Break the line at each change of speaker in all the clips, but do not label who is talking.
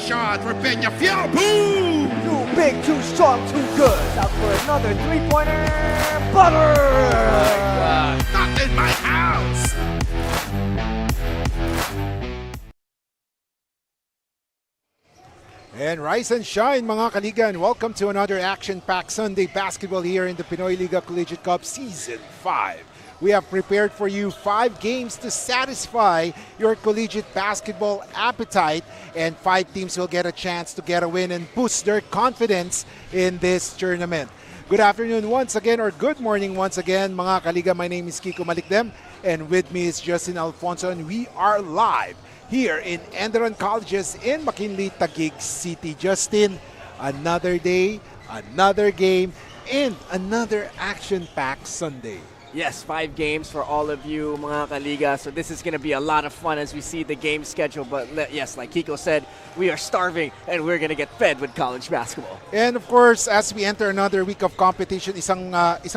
shot for Peñafiel. Boom!
Too big, too strong, too good. Out for another three-pointer. Butter!
Not in my house.
And rise and shine mga kaligan. Welcome to another action-packed Sunday basketball here in the Pinoyliga Collegiate Cup Season 5. We have prepared for you 5 games to satisfy your collegiate basketball appetite, and 5 teams will get a chance to get a win and boost their confidence in this tournament. Good afternoon once again, or good morning once again mga kaliga. My name is Kiko Malikdem, and with me is Justin Alfonso, and we are live here in ENDERUN Colleges in McKinley, Taguig City. Justin, another day, another game, and another action-packed Sunday.
Yes, 5 games for all of you, mga kaliga. So this is going to be a lot of fun as we see the game schedule. But yes, like Kiko said, we are starving and we're going to get fed with college basketball.
And of course, as we enter another week of competition, isang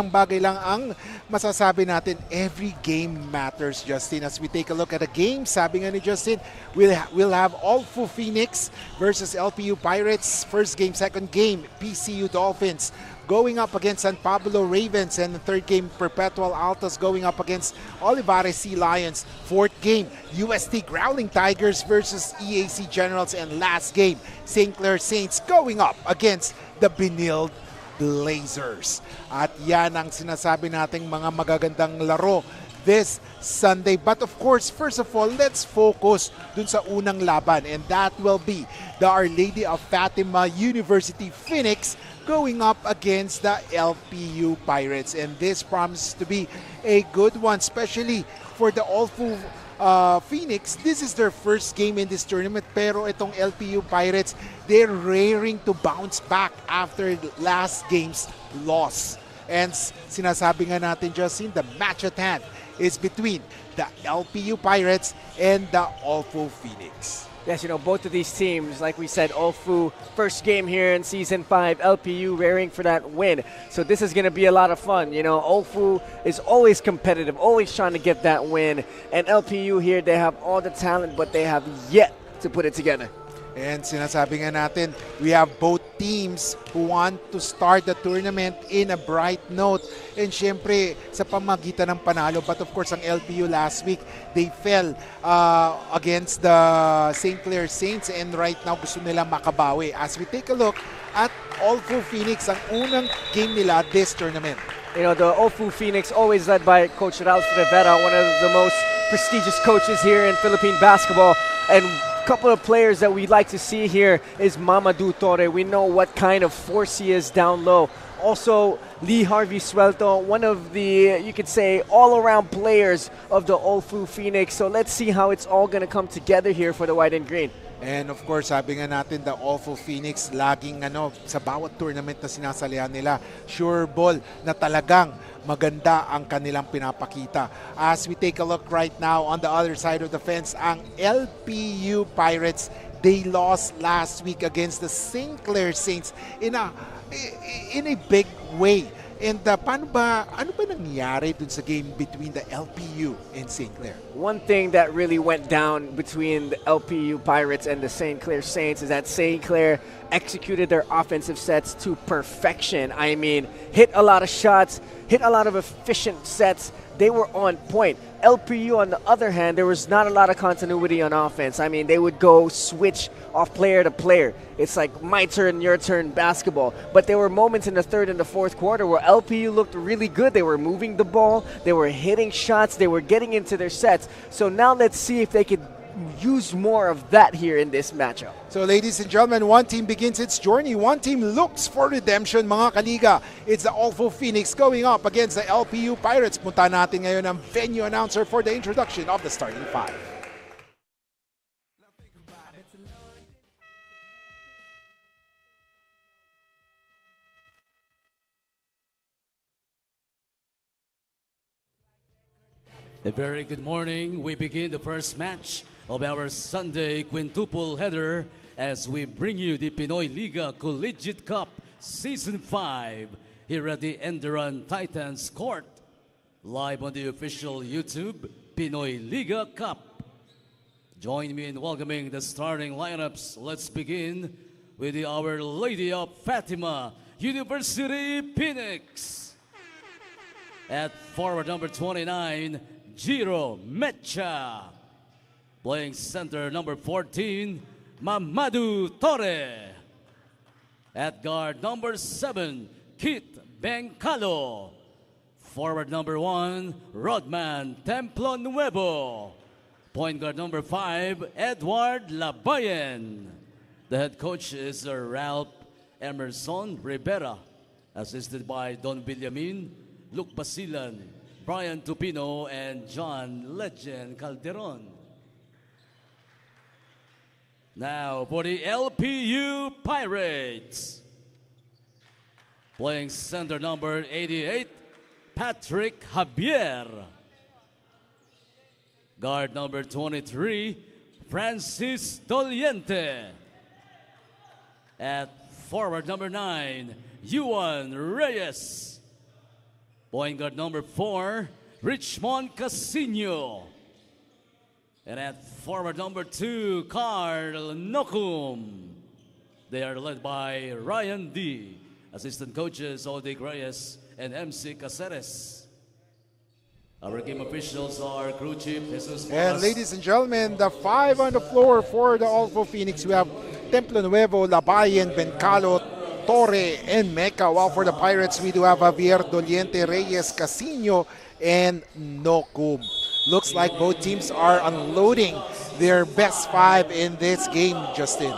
bagay lang ang masasabi natin, every game matters, Justin. As we take a look at the game, sabi nga ni Justin, we'll have Olfu Phoenix versus LPU Pirates. First game, second game, PCU Dolphins going up against San Pablo Ravens, and the third game, Perpetual Altos going up against Olivares Sea Lions. Fourth game, UST Growling Tigers versus EAC Generals, and last game, St. Clair Saints going up against the Benilde Blazers. At yan ang sinasabi nating mga magagandang laro this Sunday. But of course, first of all, let's focus dun sa unang laban, and that will be the Our Lady of Fatima University Phoenix going up against the LPU Pirates. And this promises to be a good one, especially for the Olfu Phoenix. This is their first game in this tournament, pero itong LPU Pirates, they're raring to bounce back after last game's loss. And sinasabi nga natin, Justin, the match at hand is between the LPU Pirates and the Olfu Phoenix.
Yes, you know, both of these teams, like we said, Olfu, first game here in Season 5, LPU raring for that win. So this is going to be a lot of fun. You know, Olfu is always competitive, always trying to get that win. And LPU here, they have all the talent, but they have yet to put it together.
And sinasabi nga natin, we have both teams who want to start the tournament in a bright note. And syempre, sa pamagitan ng panalo. But of course, ang LPU last week, they fell against the St. Clair Saints. And right now, gusto nila makabawi. As we take a look at Olfu Phoenix, ang unang game nila this tournament.
You know, the Olfu Phoenix, always led by Coach Ralph Rivera, one of the most prestigious coaches here in Philippine basketball. And couple of players that we'd like to see here is Mamadou Torre. We know what kind of force he is down low. Also, Lee Harvey Suelto, one of the, you could say, all-around players of the Olfu Phoenix. So let's see how it's all going to come together here for the white and green.
And of course, sabi nga natin, the Olfu Phoenix, laging sa bawat tournament na sinasalihan nila, sure ball na talagang maganda ang kanilang pinapakita. As we take a look right now on the other side of the fence, ang LPU Pirates, they lost last week against the St. Clair Saints in a big way. And ano ba nangyari dun sa game between the LPU and St. Clair?
One thing that really went down between the LPU Pirates and the St. Clair Saints is that St. Clair executed their offensive sets to perfection. I mean, hit a lot of shots, hit a lot of efficient sets. They were on point. LPU, on the other hand, there was not a lot of continuity on offense. I mean, they would go switch off player to player. It's like my turn, your turn basketball. But there were moments in the third and the fourth quarter where LPU looked really good. They were moving the ball. They were hitting shots. They were getting into their sets. So now let's see if they could use more of that here in this matchup.
So ladies and gentlemen, one team begins its journey. One team looks for redemption, mga kaliga. It's the Olfu Phoenix going up against the LPU Pirates. Punta natin ngayon ang venue announcer for the introduction of the starting 5.
A very good morning. We begin the first match of our Sunday quintuple header as we bring you the Pinoyliga Collegiate Cup Season 5 here at the ENDERUN Titans Court. Live on the official YouTube Pinoyliga Cup. Join me in welcoming the starting lineups. Let's begin with the Our Lady of Fatima University Phoenix. At forward number 29, Jiro Mecha. Playing center number 14, Mamadou Torre. At guard number 7, Kit Bencalo. Forward number 1, Rodman Templo Nuevo. Point guard number 5, Edward Labayen. The head coach is Ralph Emerson Rivera, assisted by Don Villamin, Luke Basilan, Brian Tupino, and John Legend Calderon. Now for the LPU Pirates. Playing center number 88, Patrick Javier. Guard number 23, Francis Doliente. At forward number 9, Yuan Reyes. Point guard number 4, Richmond Casino. And at forward number 2, Carl Nokum. They are led by Ryan D. Assistant coaches Odig Reyes and MC Caceres. Our game officials are crew chief Jesus Moras.
And ladies and gentlemen, the 5 on the floor for the Olfu Phoenix. We have Templo Nuevo, Labayen, Bencalo, Torre, and Meca. While for the Pirates, we do have Javier, Doliente, Reyes, Casino, and Nokum. Looks like both teams are unloading their best 5 in this game, Justin.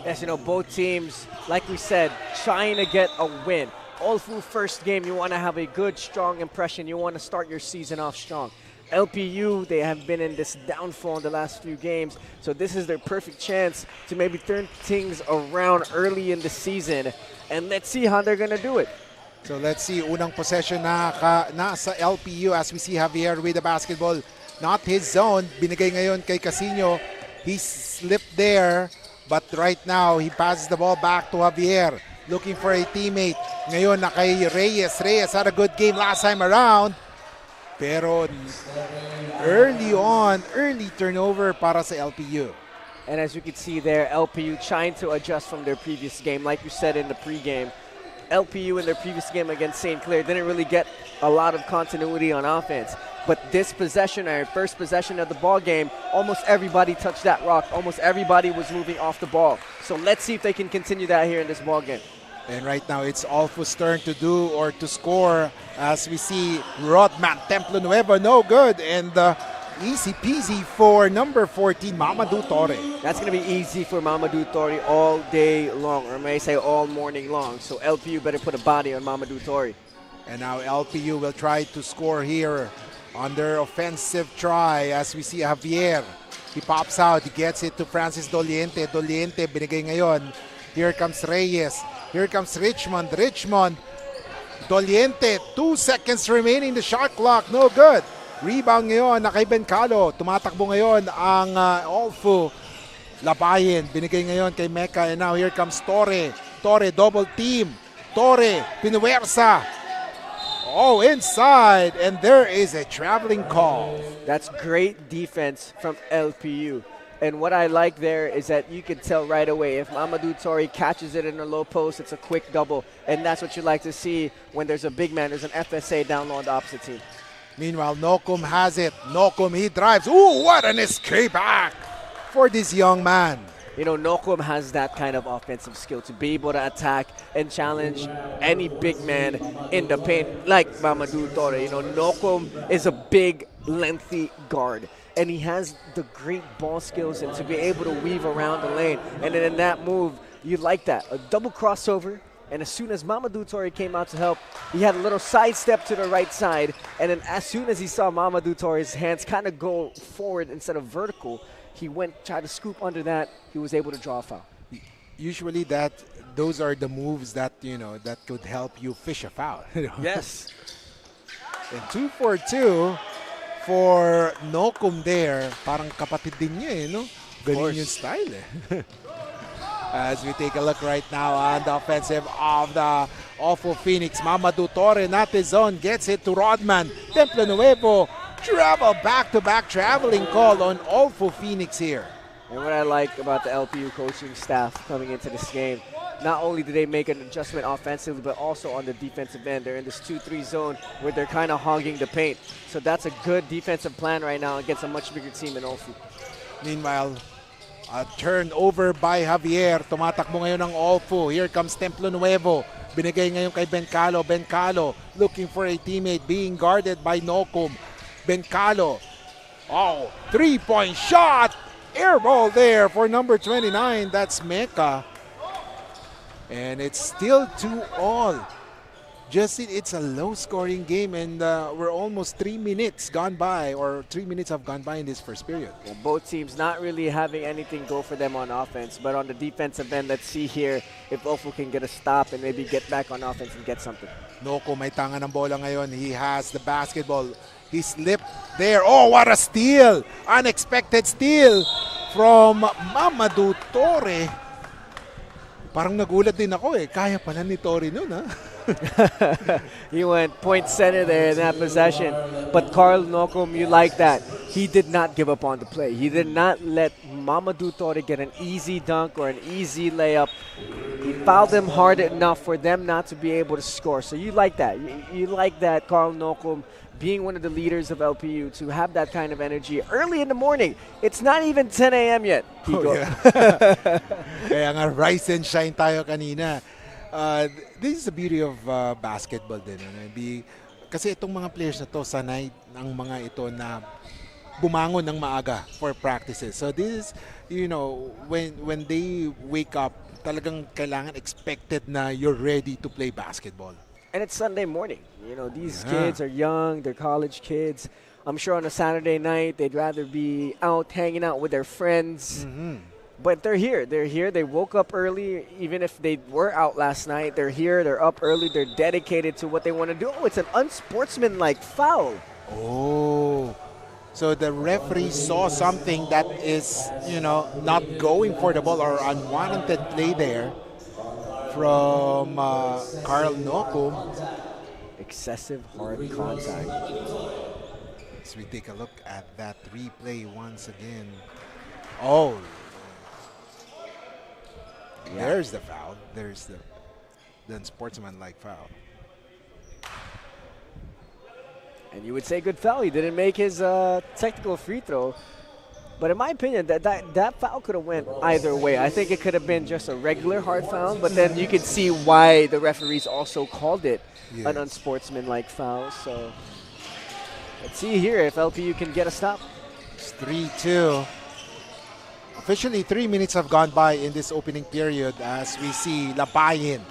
Yes, you know, both teams, like we said, trying to get a win. Olfu first game, you want to have a good, strong impression. You want to start your season off strong. LPU, they have been in this downfall in the last few games, so this is their perfect chance to maybe turn things around early in the season. And let's see how they're going to do it.
So let's see, unang possession na sa LPU as we see Javier with the basketball. Not his zone, binigay ngayon kay Casino. He slipped there, but right now he passes the ball back to Javier. Looking for a teammate. Ngayon na kay Reyes. Reyes had a good game last time around. Pero early turnover para sa LPU.
And as you can see there, LPU trying to adjust from their previous game. Like you said in the pregame, LPU in their previous game against St. Clair didn't really get a lot of continuity on offense. But this possession, our first possession of the ball game, almost everybody touched that rock. Almost everybody was moving off the ball. So let's see if they can continue that here in this ball game.
And right now, it's Olfu's turn to do or to score as we see Rodman, Templo Nuevo, no good. And easy peasy for number 14, Mamadou Torre.
That's going to be easy for Mamadou Torre all day long, or I may say all morning long. So LPU better put a body on Mamadou Torre.
And now LPU will try to score here on their offensive try as we see Javier. He pops out, he gets it to Francis Doliente. Doliente, binigay ngayon. Here comes Reyes. Here comes Richmond. Doliente, 2 seconds remaining the shot clock. No good. Rebound ngayon na kay Bencalo. Tumatakbo ngayon ang Olfu. Labayen, binigay ngayon kay Meca. And now here comes Torre. Torre, double team. Torre, pinuwersa. Oh, inside. And there is a traveling call.
That's great defense from LPU. And what I like there is that you can tell right away if Mamadou Torre catches it in the low post, it's a quick double. And that's what you like to see when there's a big man, there's an FSA down low on the opposite team.
Meanwhile, Nokum has it. Nokum, he drives. Ooh, what an escape back for this young man.
You know, Nokum has that kind of offensive skill to be able to attack and challenge any big man in the paint like Mamadou Torre. You know, Nokum is a big, lengthy guard. And he has the great ball skills and to be able to weave around the lane. And then in that move, you like that. A double crossover. And as soon as Mamadou Torre came out to help, he had a little sidestep to the right side. And then as soon as he saw Mamadou Torre's hands kind of go forward instead of vertical, he tried to scoop under that. He was able to draw a foul.
Usually those are the moves that, you know, that could help you fish a foul.
Yes.
And 2 for 2 for Nokum there. Parang kapatid din niya eh, no? Ganun yung style eh. As we take a look right now on the offensive of the Olfu Phoenix. Mamadou Torre, not his zone, gets it to Rodman. Templo Nuevo Back-to-back traveling call on Olfu Phoenix here.
And what I like about the LPU coaching staff coming into this game, not only do they make an adjustment offensively, but also on the defensive end. They're in this 2-3 zone where they're kind of hogging the paint. So that's a good defensive plan right now against a much bigger team in Olfu.
Meanwhile, a turnover by Javier. Tumatakbo ngayon ng Olfu. Here comes Templo Nuevo. Binigay ngayon kay Bencalo. Bencalo looking for a teammate, being guarded by Nocum. Bencalo. Oh, three-point shot. Air ball there for number 29. That's Mecca. And it's still 2-all. Justin, it's a low-scoring game, and we're almost 3 minutes gone by, or 3 minutes have gone by in this first period.
Well, both teams not really having anything go for them on offense, but on the defensive end, let's see here if Olfu can get a stop and maybe get back on offense and get something.
Noko may tanga ng bola ngayon. He has the basketball. He slipped there. Oh, what a steal! Unexpected steal from Mamadou Torre. Parang nagulat din ako eh. Kaya pala ni Torre nun, ha?
He went point center there in that possession. But Carl Nocum, you like that. He did not give up on the play. He did not let Mamadou Torre get an easy dunk or an easy layup. He fouled them hard enough for them not to be able to score. So you like that. You like that, Carl Nocum, being one of the leaders of LPU, to have that kind of energy early in the morning. It's not even 10 a.m. yet.
Oh, yeah. Kaya nga, rise and shine tayo kanina. This is the beauty of basketball din. Kasi itong mga players na to, sanay ang mga ito na bumangon ng maaga for practices. So this is, you know, when they wake up, talagang kailangan expected na you're ready to play basketball.
And it's Sunday morning. You know, these kids are young. They're college kids. I'm sure on a Saturday night, they'd rather be out hanging out with their friends. But they're here. They're here. They woke up early. Even if they were out last night, they're here. They're up early. They're dedicated to what they want to do. Oh, it's an unsportsmanlike foul.
Oh. So the referee saw something that is, you know, not going for the ball or unwanted play there from Carl Nocum.
Excessive hard contact.
As we take a look at that replay once again. Oh. Yeah. There's the foul. There's the unsportsmanlike foul.
And you would say good foul. He didn't make his technical free throw. But in my opinion, that foul could have went either way. I think it could have been just a regular hard foul, but then you could see why the referees also called it an unsportsmanlike foul. So let's see here if LPU can get a stop.
It's 3-2. Officially, 3 minutes have gone by in this opening period as we see Labayen.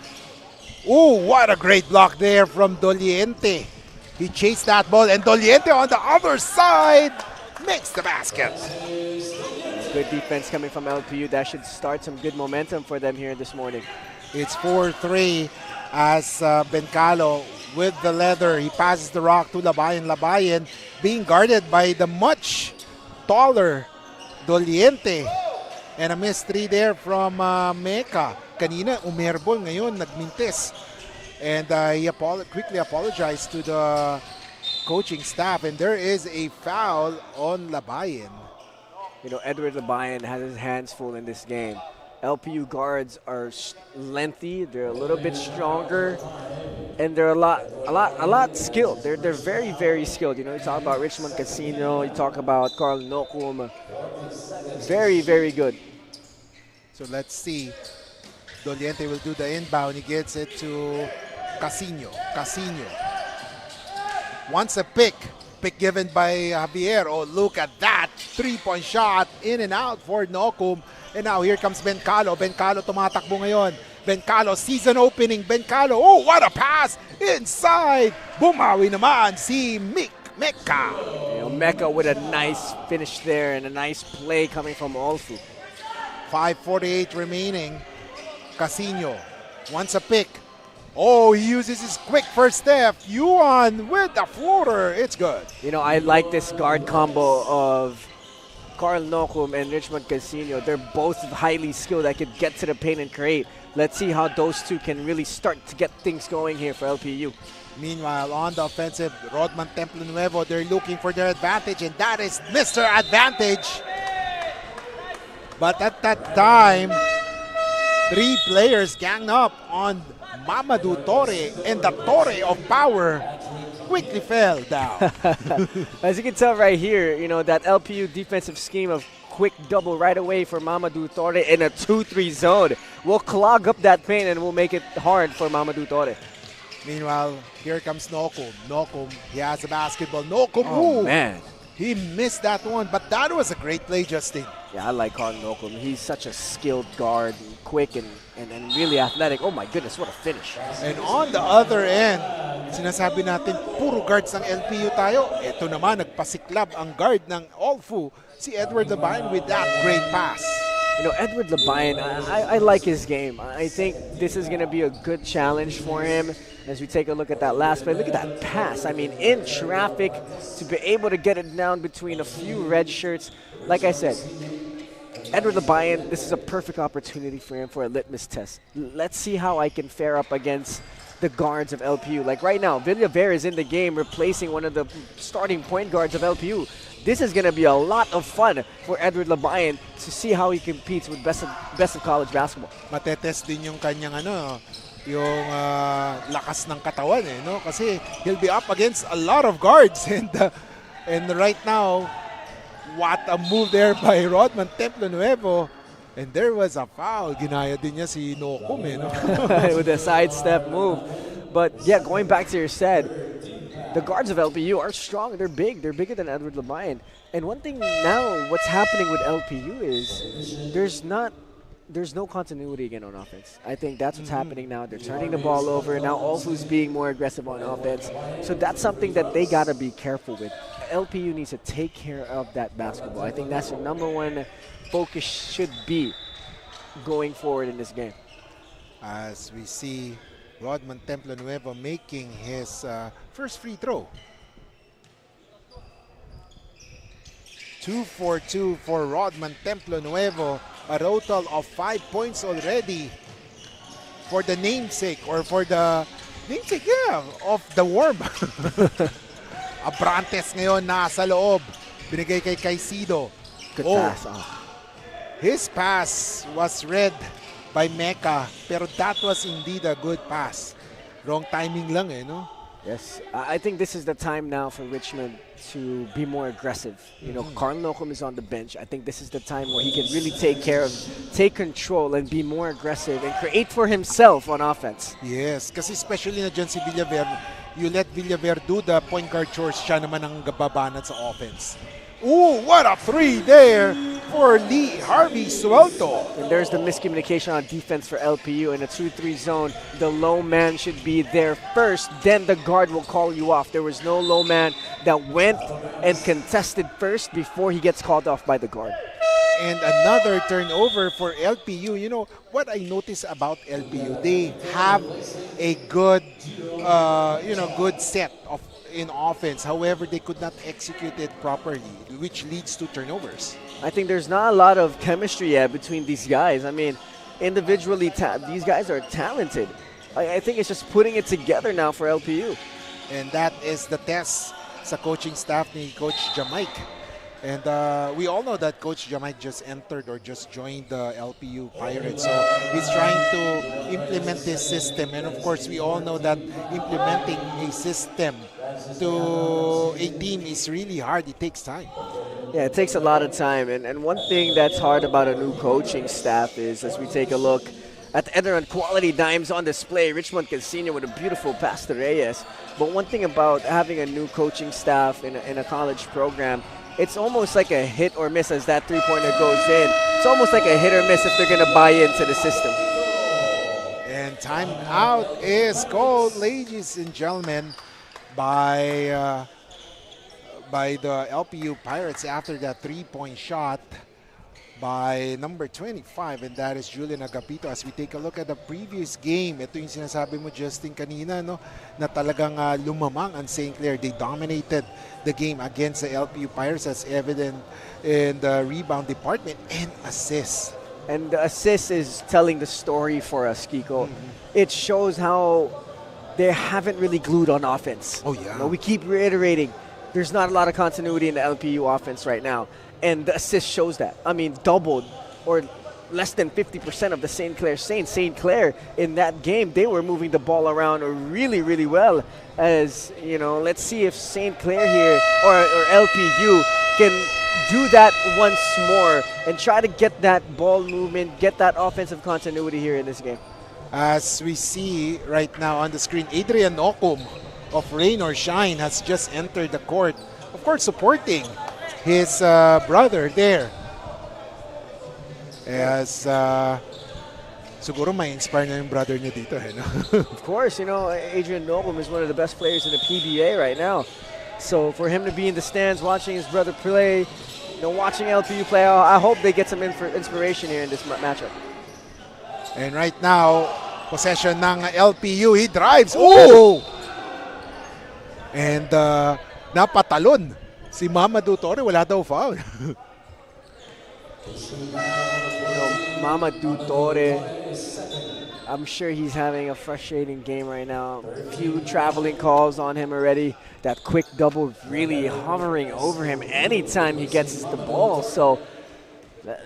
Oh, what a great block there from Doliente. He chased that ball, and Doliente on the other side makes the basket.
Good defense coming from LPU. That should start some good momentum for them here this morning.
It's 4-3 as Bencalo with the leather. He passes the rock to Labayen. Labayen being guarded by the much taller Doliente. And a missed three there from Mecca. Kanina, umerbol. Ngayon, nagmintis. And he quickly apologized to the coaching staff. And there is a foul on Labayen.
You know, Edward Labayen has his hands full in this game. LPU guards are lengthy. They're a little bit stronger. And they're a lot skilled. They're very, very skilled. You know, you talk about Richmond Casino. You talk about Carl Nocum. Very, very good.
So let's see. Doliente will do the inbound. He gets it to Casino. Casino wants a pick. Pick given by Javier. Oh, look at that. 3-point shot. In and out for Nocum. And now here comes Bencalo. Bencalo tumatakbo ngayon. Bencalo, season opening. Bencalo. Oh, what a pass. Inside. Bumawi naman si Mecca.
You know, Mecca with a nice finish there and a nice play coming from Olfu.
5:48 remaining. Casino wants a pick. Oh, he uses his quick first step. Yuan with the floater. It's good.
You know, I like this guard combo of Carl Nocum and Richmond Casino, they're both highly skilled that could get to the paint and create. Let's see how those two can really start to get things going here for LPU.
Meanwhile, on the offensive, Rodman Templo Nuevo, they're looking for their advantage, and that is Mr. Advantage. But at that time, 3 players gang up on Mamadou Torre, and the Torre of Power quickly fell down.
As you can tell right here, you know, that LPU defensive scheme of quick double right away for Mamadou Torre in a 2-3 zone will clog up that paint and will make it hard for Mamadou Torre.
Meanwhile, here comes Nocum. Nocum, he has a basketball. Nocum,
Oh,
ooh,
man.
he missed that one, but that was a great play, Justin.
Yeah, I like Carl Nocum. He's such a skilled guard, quick and really athletic. Oh my goodness, what a finish.
And on the other end, sinasabi natin, puro guards ng LPU tayo. Ito naman, nagpasiklab ang guard ng Olfu, si Edward Labine with that great pass.
You know, Edward Labine, I like his game. I think this is going to be a good challenge for him as we take a look at that last play. Look at that pass. I mean, in traffic, to be able to get it down between a few red shirts. Like I said, Edward Labine, this is a perfect opportunity for him for a litmus test. Let's see how I can fare up against the guards of LPU. Like right now, Villaver is in the game replacing one of the starting point guards of LPU. This is going to be a lot of fun for Edward Labine to see how he competes with best of college basketball.
Matetest din yung kanyang yung lakas ng katawan no? Kasi he'll be up against a lot of guards and right now, what a move there by Rodman Templo Nuevo. And there was a foul. Ginaya din niya si Nocum no?
With a sidestep move. But yeah, going back to your said, the guards of LPU are strong. They're big. They're bigger than Edward Labine. And one thing now, what's happening with LPU is there's no continuity again on offense. I think that's what's happening now. They're turning the ball over. Now Olfu's being more aggressive on offense. So that's something that they got to be careful with. LPU needs to take care of that basketball. I think that's the number one focus should be going forward in this game.
As we see Rodman Templo Nuevo making his first free throw. 2 for 2 for Rodman Templo Nuevo. A total of 5 points already for the namesake or for the namesake, of the worm. Abrantes ngayon nasa loob. Binigay kay Caicedo.
Good pass.
His pass was read by Mecca, pero that was indeed a good pass. Wrong timing lang no?
Yes, I think this is the time now for Richmond to be more aggressive. You know, Carl Nocum is on the bench. I think this is the time where he can really take control and be more aggressive and create for himself on offense.
Yes, kasi especially na dyan si Villaver, you let Villaver do the point guard chores, siya naman ang gababanat sa offense. Ooh, what a three there for Lee Harvey Suelto.
And there's the miscommunication on defense for LPU. In a 2-3 zone, the low man should be there first, then the guard will call you off. There was no low man that went and contested first before he gets called off by the guard.
And another turnover for LPU. You know, what I notice about LPU, they have a good, good set in offense. However, they could not execute it properly, which leads to turnovers.
I think there's not a lot of chemistry yet between these guys. I mean, individually, these guys are talented. I think it's just putting it together now for LPU.
And that is the test sa coaching staff ni Coach Jamaica. And we all know that Coach Jamaica just entered or just joined the LPU Pirates. So he's trying to implement this system. And of course, we all know that implementing a system to a team is really hard. It takes time.
Yeah, it takes a lot of time. And one thing that's hard about a new coaching staff is, as we take a look at the ENDERUN quality dimes on display, Richmond Casino with a beautiful pass to Reyes. But one thing about having a new coaching staff in a college program, it's almost like a hit or miss as that three-pointer goes in. It's almost like a hit or miss if they're going to buy into the system.
And timeout is called, ladies and gentlemen, by the LPU Pirates after that three-point shot. by number 25, and that is Julian Agapito. As we take a look at the previous game, ito yung sinasabi mo, Justin, kanina, no, na talagang lumamang ang St. Clair. They dominated the game against the LPU Pirates, as evident in the rebound department and assists.
And the assist is telling the story for us, Kiko. It shows how they haven't really glued on offense.
Oh, yeah.
You know, we keep reiterating, there's not a lot of continuity in the LPU offense right now. And the assist shows that. I mean, doubled or less than 50% of the St. Clair Saints. St. Clair, in that game, they were moving the ball around really, really well. As, you know, let's see if St. Clair here or LPU can do that once more and try to get that ball movement, get that offensive continuity here in this game.
As we see right now on the screen, Adrian Okum of Rain or Shine has just entered the court. Of course, supporting his brother there. As siguro may inspire na yung brother niya dito. No?
Of course, you know, Adrian Okum is one of the best players in the PBA right now. So for him to be in the stands watching his brother play, you know, watching LPU play, I hope they get some inspiration here in this matchup.
And right now, possession ng LPU, he drives. Oh! And napatalon si Mamadou Torre, wala daw foul.
You know, Mamadou Torre, I'm sure he's having a frustrating game right now. A few traveling calls on him already. That quick double really hovering over him anytime he gets the ball. So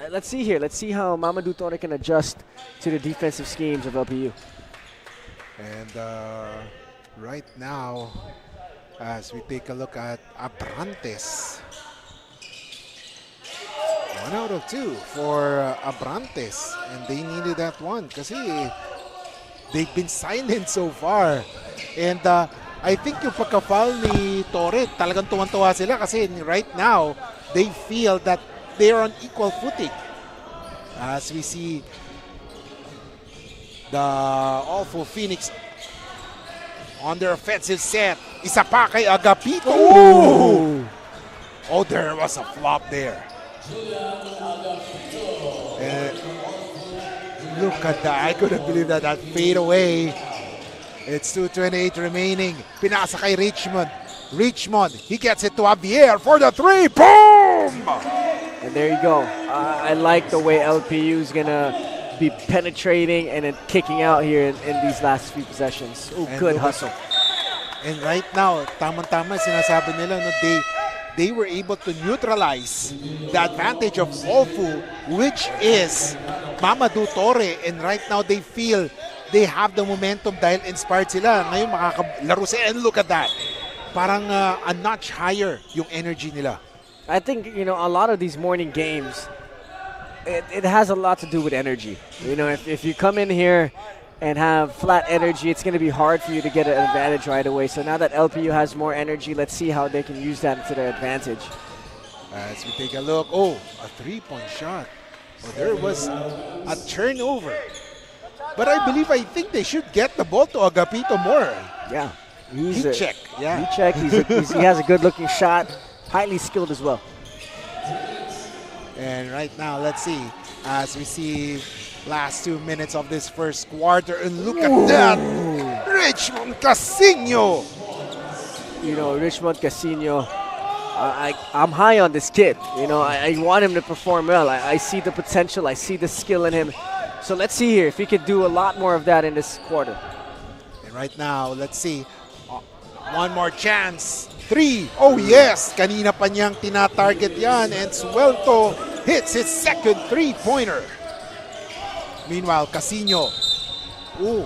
let's see here. Let's see how Mamadou Torre can adjust to the defensive schemes of LPU.
And right now, as we take a look at Abrantes. 1 out of 2 for Abrantes. And they needed that one kasi they've been silent so far. And I think yung pagka-foul ni Torre, talagang tuwan-tuwa sila kasi right now, they feel that they're on equal footing. As we see the Olfu Phoenix on their offensive set. Isa pa kay Agapito. Ooh! Oh, there was a flop there. Look at that. I couldn't believe that. That fade away. It's 2:28 remaining. Pinasa kay Richmond. Richmond, he gets it to Javier for the three. Boom!
And there you go. I like the way LPU is going to be penetrating and then kicking out here in these last few possessions. Ooh, good hustle.
And right now, tamang-tama sinasabi nila, no, they were able to neutralize the advantage of Olfu, which is Mamadou Torre. And right now, they feel they have the momentum dahil inspired sila. Ngayon, makakalaro sila. And look at that. Parang a notch higher yung energy nila.
I think, you know, a lot of these morning games, it has a lot to do with energy. You know, if you come in here and have flat energy, it's going to be hard for you to get an advantage right away. So now that LPU has more energy, let's see how they can use that to their advantage.
As we take a look, oh, a three-point shot. Oh, there was a turnover. But I think they should get the ball to Agapito more.
Yeah.
Heat check. Yeah.
Heat check. He has a good-looking shot. Highly skilled as well.
And right now, let's see. As we see last 2 minutes of this first quarter. And look at that. Richmond Casino.
You know, Richmond Casino, I'm high on this kid. You know, I want him to perform well. I see the potential. I see the skill in him. So let's see here if he could do a lot more of that in this quarter.
And right now, let's see. One more chance. 3. Oh, yes. Kanina pa niyang tina-target yan. And Suelto hits his second three-pointer. Meanwhile, Casino. Ooh.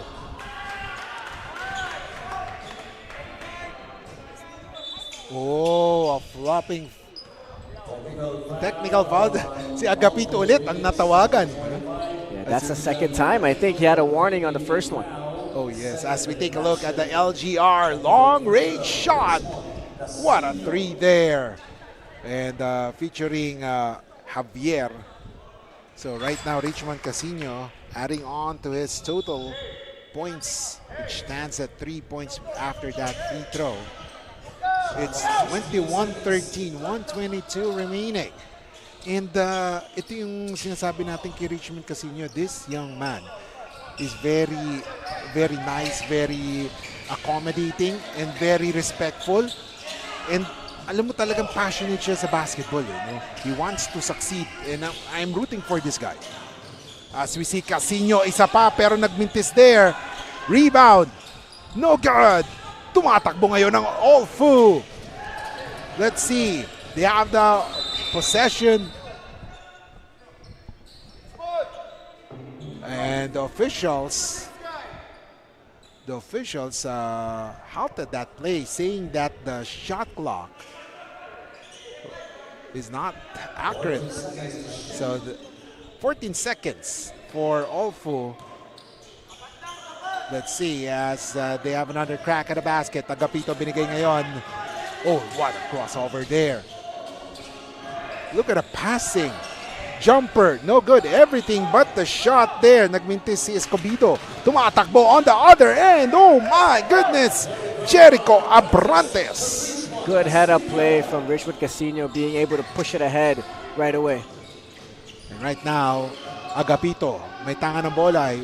Oh, a flopping technical foul. Si Agapito ulit ang natawagan.
Yeah, that's the second time. I think he had a warning on the first one.
Oh, yes. As we take a look at the LGR long-range shot. What a three there. And featuring Javier. So right now, Richmond Casino adding on to his total points, which stands at 3 points after that free throw. It's 21-13, 122 remaining. And ito yung sinasabi natin kay Richmond Casino, this young man is very, very nice, very accommodating, and very respectful. And alam mo talagang passionate siya sa basketball. He wants to succeed. And I'm rooting for this guy. As we see Casino, isa pa, pero nagmintis there. Rebound. No good. Tumatakbo ngayon ng Olfu. Let's see. They have the possession. And the officials halted that play, saying that the shot clock is not accurate. So 14 seconds for Olfu. Let's see as they have another crack at the basket. Agapito binigay ngayon. Oh, what a crossover there. Look at the passing. Jumper, no good. Everything but the shot there. Nagmintis si Escobedo. Tumatakbo on the other end. Oh my goodness. Jericho Abrantes.
Good head-up play from Richmond Casino, being able to push it ahead right away.
And right now, Agapito, may tanga ng bola.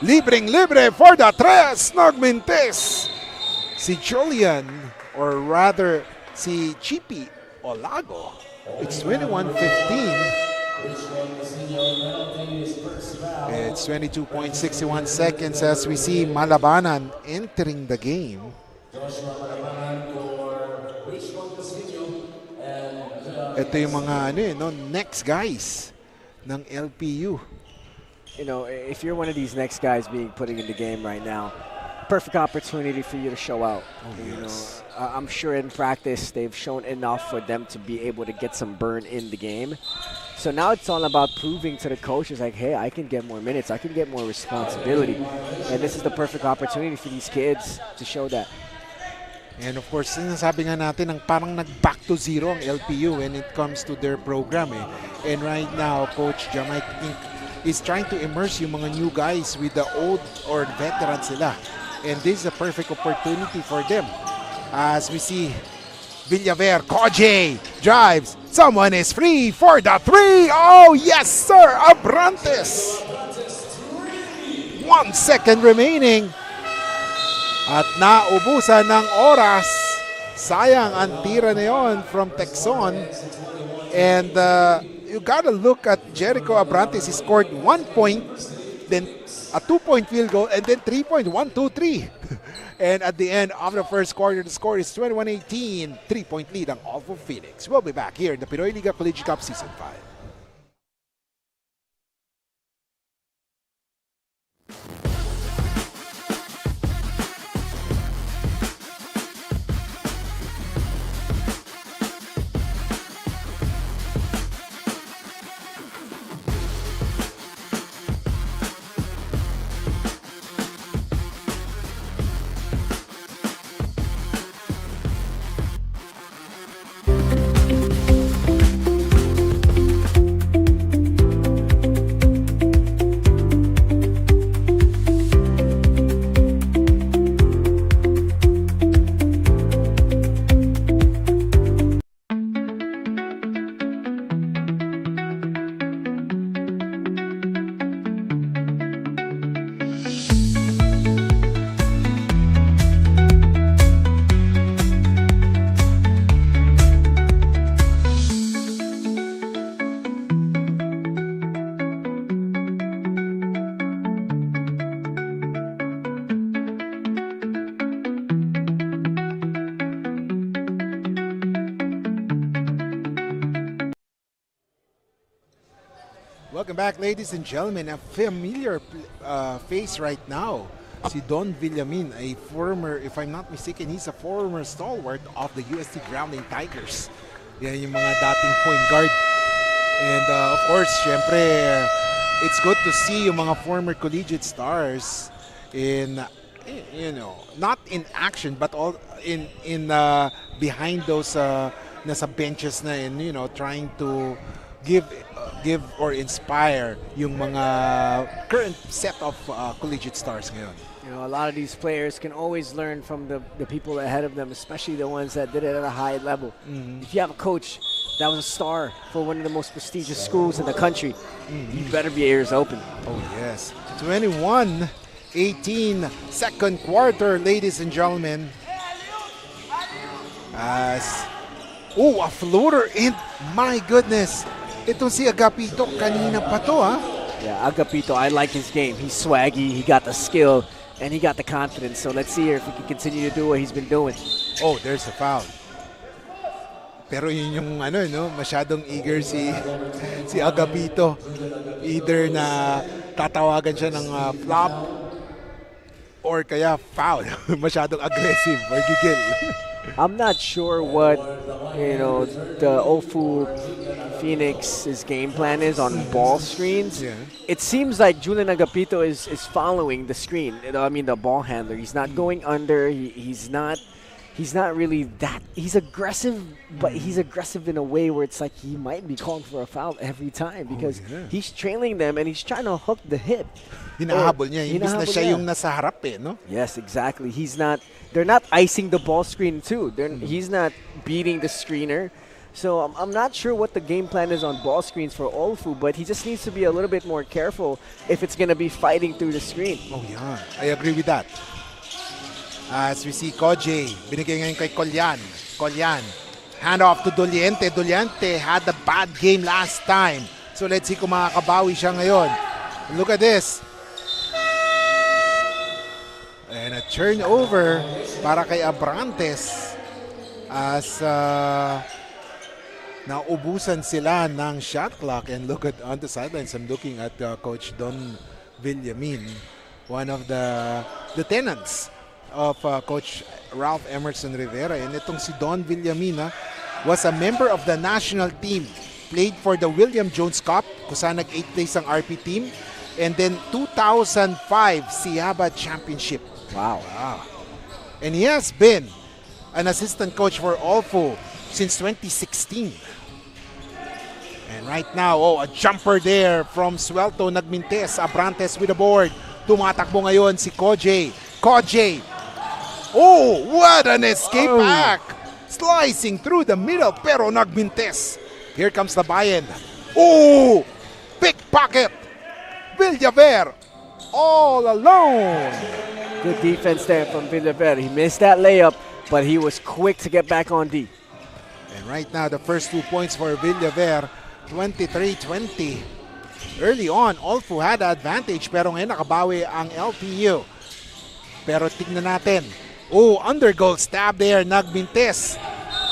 Libreng-libre for the tres. Nagmintis si Julian, or rather si Chippy Olago. It's 21-15. It's 22.61 seconds as we see Malabanan entering the game. Ito yung mga next guys ng LPU.
You know, if you're one of these next guys being put in the game right now, perfect opportunity for you to show out. You know, I'm sure in practice they've shown enough for them to be able to get some burn in the game. So now it's all about proving to the coaches, like, hey, I can get more minutes, I can get more responsibility. And this is the perfect opportunity for these kids to show that.
And of course, sinasabi nga natin, parang nag-back to zero ang LPU when it comes to their program. And right now, Coach Jamai is trying to immerse yung mga new guys with the old or veterans sila. And this is a perfect opportunity for them. As we see Villaver, Koje drives. Someone is free for the three. Oh, yes, sir. Abrantes. 1 second remaining. At naubusan ng oras. Sayang ang tira na yun from Texon. And you gotta look at Jericho Abrantes. He scored 1 point, then a 2-point field goal, and then 3 point, 1, 2, 3. And at the end of the first quarter, the score is 21-18. 3-point lead ang Olfu Phoenix. We'll be back here in the Pinoyliga Collegiate Cup Season 5. Welcome back, ladies and gentlemen. A familiar face right now. Si Don Villamin, a former, if I'm not mistaken, he's a former stalwart of the UST Grounding Tigers. Yan yung mga dating point guard. And of course, syempre, it's good to see yung mga former collegiate stars in, not in action, but all in behind those nasa benches na, and trying to give or inspire yung mga current set of collegiate stars ngayon.
A lot of these players can always learn from the people ahead of them, especially the ones that did it at a high level. If you have a coach that was a star for one of the most prestigious schools in the country. You better be ears open.
Oh, yes. 21-18, second quarter, ladies and gentlemen. As, a floater, and my goodness, ito si Agapito, kanina pa to, ha?
Yeah, Agapito, I like his game. He's swaggy, he got the skill, and he got the confidence. So let's see here if he can continue to do what he's been doing.
Oh, there's a foul. Pero yun yung masyadong eager si Agapito. Either na tatawagan siya ng flop or kaya foul. Masyadong aggressive or gigil.
I'm not sure what, the Olfu Phoenix's game plan is on ball screens.
Yeah.
It seems like Julian Agapito is following the screen. I mean, the ball handler. He's not going under. He's not really that. He's aggressive, but he's aggressive in a way where it's like he might be calling for a foul every time because he's trailing them and he's trying to hook the hip.
Hinahabol niya. Imbis na siya yung nasa harap no?
Yes, exactly. They're not icing the ball screen too. He's not beating the screener. So I'm not sure what the game plan is on ball screens for Olfu, but he just needs to be a little bit more careful if it's going to be fighting through the screen.
Oh, yeah. I agree with that. As we see Koji, binigay ngayon kay Colyan. Colyan, hand off to Doliente. Doliente had a bad game last time. So let's see kung makakabawi siya ngayon. Look at this. And a turnover para kay Abrantes as naubusan sila ng shot clock. And look at on the sidelines, I'm looking at Coach Don Villamin, one of the tenants of Coach Ralph Emerson Rivera. And itong si Don Villamina was a member of the national team. Played for the William Jones Cup, kung saan nag-8th place ang RP team. And then 2005 Siaba Championship.
Wow.
And he has been an assistant coach for Olfu since 2016. And right now, a jumper there from Suelto Nagmintes. Abrantes with the board. Tumatakbo ngayon si Koji. Koji. Oh, what an escape back. Slicing through the middle, pero Nagmintes. Here comes the buy-in. Oh, pickpocket. Villaver all alone.
Good defense there from Villaver. He missed that layup, but he was quick to get back on D.
And right now, the first 2 points for Villaver, 23-20. Early on, Olfu had the advantage, pero ngayon nakabawi ang LPU. Pero tignan natin. Oh, undergoal stab there, Nagmintes.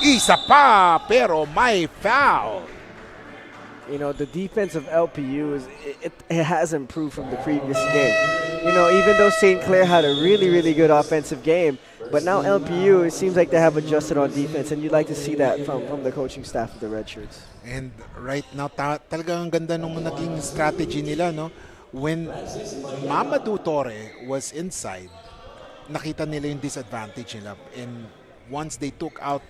Isa pa, pero may foul.
The defense of LPU it has improved from the previous game. Even though St. Clair had a really, really good offensive game, but now LPU, it seems like they have adjusted on defense, and you'd like to see that from the coaching staff of the Red Shirts.
And right now, talagang ang ganda nung naging strategy nila, no? When Mamadou Torre was inside, nakita nila yung disadvantage nila. And once they took out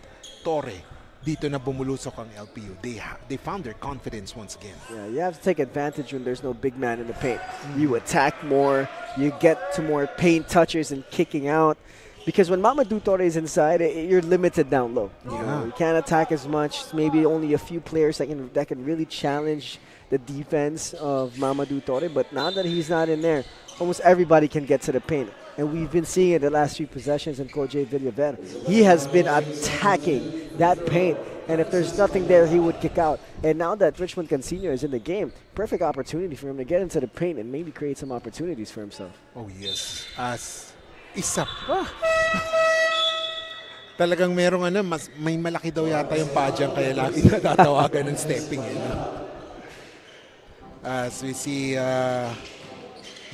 Torre, dito na bumulusok ang LPU. They found their confidence once again.
Yeah, you have to take advantage when there's no big man in the paint. You attack more, you get to more paint touches and kicking out. Because when Mamadou Torre is inside, you're limited down low. You can't attack as much. Maybe only a few players that can really challenge the defense of Mamadou Torre. But now that he's not in there, almost everybody can get to the paint. And we've been seeing it the last few possessions in Koji Villaver. He has been attacking that paint. And if there's nothing there, he would kick out. And now that Richmond Cancino is in the game, perfect opportunity for him to get into the paint and maybe create some opportunities for himself.
Oh, yes. As isa pa. Talagang merong may malaki daw yata yung padyang kaya lagi natatawagan ng stepping. As we see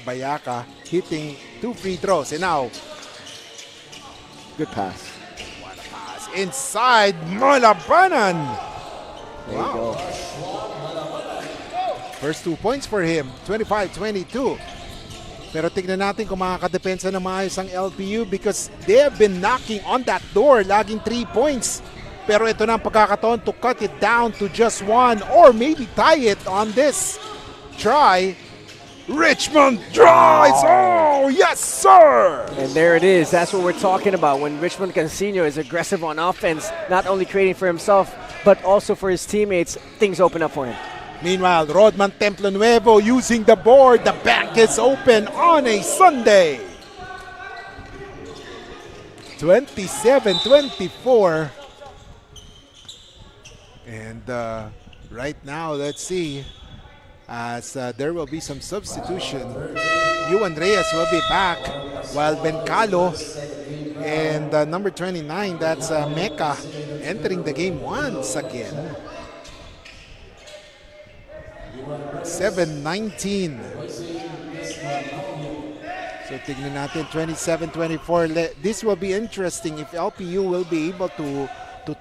Bayaka hitting 2 free throws. And now,
good pass.
What a pass. Inside, Malabanan.
There you go.
First 2 points for him, 25-22. Pero tignan natin kung makakadepensa na maayos ang LPU because they have been knocking on that door, laging 3 points. Pero ito na ang pagkakataon to cut it down to just 1 or maybe tie it on this try. Richmond drives. Oh, yes, sir.
And there it is. That's what we're talking about. When Richmond Cansino is aggressive on offense, not only creating for himself, but also for his teammates, things open up for him.
Meanwhile, Rodman Templo Nuevo using the board. The bank is open on a Sunday. 27-24. And right now, let's see. As there will be some substitution. Yuan Reyes will be back while Bencalo and number 29, that's Mecca, entering the game once again. 7-19. So tignan natin, 27-24. This will be interesting if LPU will be able to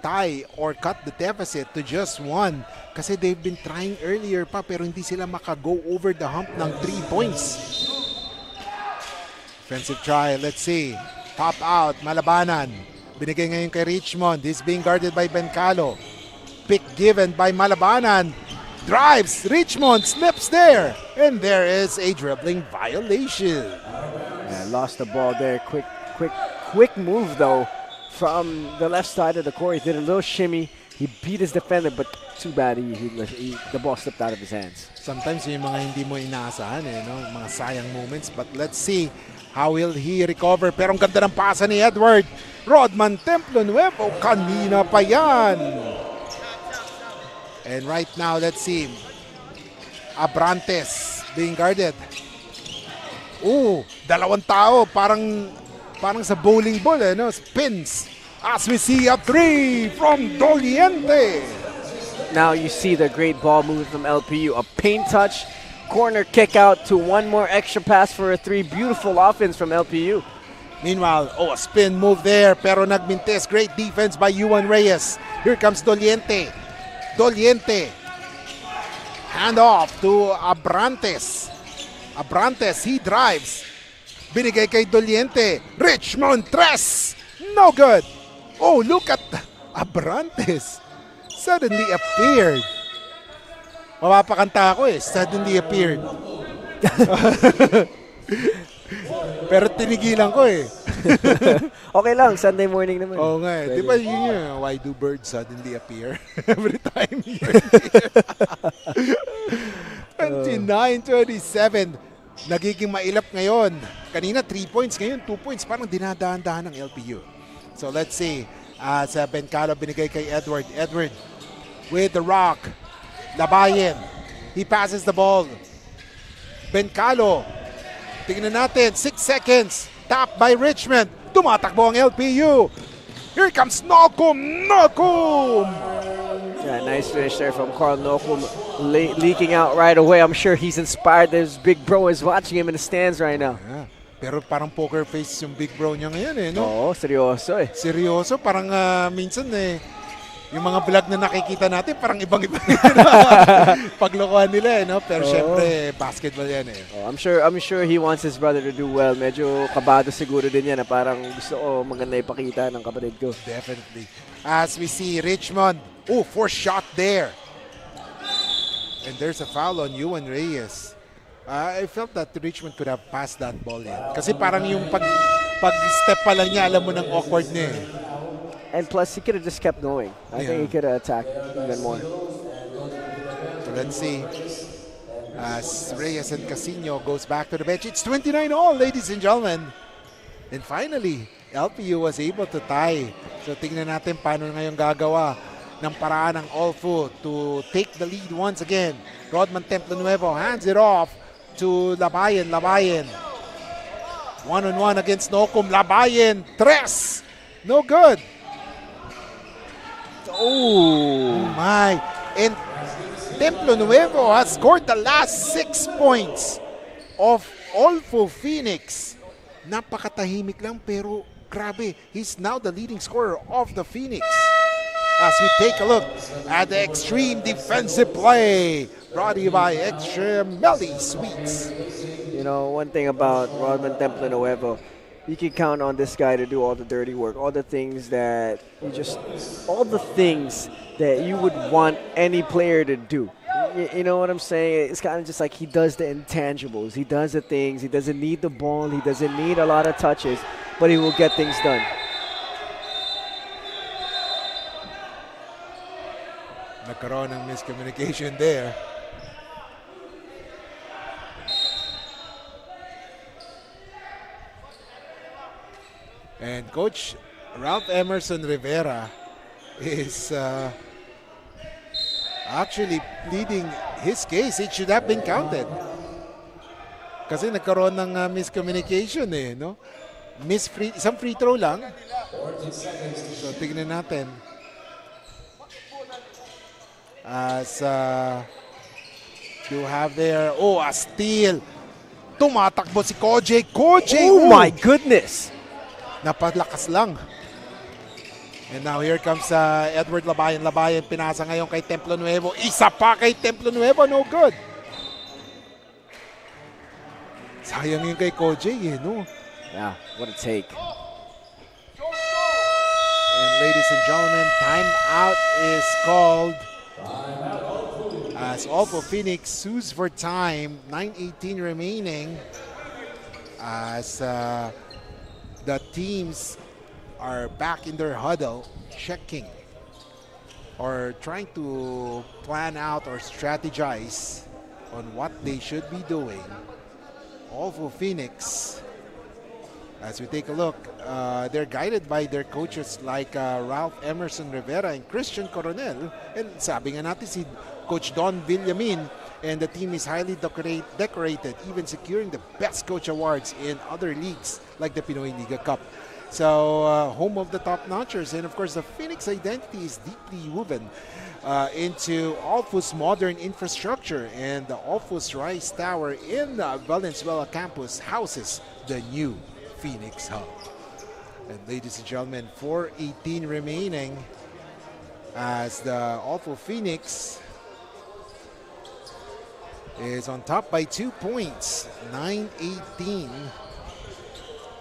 tie or cut the deficit to just 1. Kasi they've been trying earlier pa pero hindi sila maka-go over the hump ng 3 points. Offensive try, let's see. Pop out, Malabanan. Binigay ngayon kay Richmond. This being guarded by Bencalo. Pick given by Malabanan. Drives, Richmond slips there. And there is a dribbling violation.
Yeah, lost the ball there. Quick move though from the left side of the court. He did a little shimmy. He beat his defender, but too bad the ball slipped out of his hands.
Sometimes yung mga hindi mo inaasahan, no? Mga sayang moments. But let's see how will he recover. Pero ang ganda ng pasa ni Edward. Rodman Templo Nuevo, kanina pa yan. And right now, let's see. Abrantes being guarded. Dalawang tao. Parang sa bowling ball, no? Spins. As we see a 3 from Doliente.
Now you see the great ball movement from LPU. A paint touch, corner kick out to one more extra pass for a 3. Beautiful offense from LPU.
Meanwhile, a spin move there. Pero nagmintes. Great defense by Yuan Reyes. Here comes Doliente. Hand off to Abrantes. Abrantes, he drives. Binigay kay Doliente. Richmond, 3. No good. Look at Abrantes. Suddenly appeared. Mapapakanta ako suddenly appeared. Pero tinigilan ko
Okay lang, Sunday morning naman.
Oo nga Di ba yun yun? Why do birds suddenly appear? Every time you're here. 29-27. Nagiging mailap ngayon. Kanina 3 points, ngayon 2 points. Parang dinadahan-dahan ng LPU. So let's see. Sa Bencalo binigay kay Edward. Edward with the rock. Labayen. He passes the ball. Bencalo. Tingnan natin. 6 seconds. Tap by Richmond. Tumatakbo ang LPU. Here comes Nokum.
Yeah, nice finish there from Carl Nokum. Leaking out right away. I'm sure he's inspired. His big bro is watching him in the stands right now.
Yeah. Pero parang poker face yung big bro niya ngayon no?
Oo, seryoso
Seryoso, parang minsan yung mga vlog na nakikita natin parang ibang-iba paglokohan nila no? Pero syempre basketball yan
I'm sure he wants his brother to do well. Medyo kabado siguro din yan na parang gusto ko maganda ipakita ng kapatid ko.
Definitely. As we see Richmond, forced shot there. And there's a foul on Yuan Reyes. I felt that Richmond could have passed that ball in. Kasi parang yung pag-step pa lang niya, alam mo ng awkward niya
And plus, he could have just kept going. I think he could have attacked even more.
So let's see. As Reyes and Casino goes back to the bench. It's 29-all, ladies and gentlemen. And finally, LPU was able to tie. So tingnan natin paano ngayon gagawa ng paraan ng Olfu to take the lead once again. Rodman Templo Nuevo hands it off to Labayen. One-on-one against Nokum. Labayen, 3. No good. Oh my. And Templo Nuevo has scored the last 6 points of Olfu Phoenix. Napakatahimik lang pero grabe. He's now the leading scorer of the Phoenix. As we take a look at the extreme defensive play brought to you by Extreme Melly Sweets.
You know, one thing about Rodman Templo Nuevo, you can count on this guy to do all the dirty work, all the things that you would want any player to do. You know what I'm saying? It's kind of just like he does the intangibles. He does the things. He doesn't need the ball. He doesn't need a lot of touches, but he will get things done.
Nagkaroon ng miscommunication there. And Coach Ralph Emerson Rivera is actually pleading his case. It should have been counted. Kasi nagkaroon ng miscommunication eh, no? Isang free throw lang. So tignan natin. As you have there, a steal. Tumatakbo si Kojay.
Oh my goodness!
Napalakas lang. And now here comes Edward Labayan. Labayan pinasa ngayon kay Templo Nuevo. Isa pa kay Templo Nuevo. No good. Sayang yun kay Kojay, no?
Yeah, what a take.
And ladies and gentlemen, timeout is called. As Olfu Phoenix sues for time. 9:18 remaining. As the teams are back in their huddle, checking or trying to plan out or strategize on what they should be doing. Olfu Phoenix, as we take a look, they're guided by their coaches like Ralph Emerson Rivera and Christian Coronel. And sabi nga natin si Coach Don Villamin, and the team is highly decorated, even securing the best coach awards in other leagues like the Pinoyliga Cup. So, home of the top-notchers. And of course, the Phoenix identity is deeply woven into Olfu's modern infrastructure. And the Olfu's Rise Tower in the Valenzuela campus houses the new Phoenix Hub. And ladies and gentlemen, 4:18 remaining as the Olfu Phoenix is on top by 2 points, 9-18.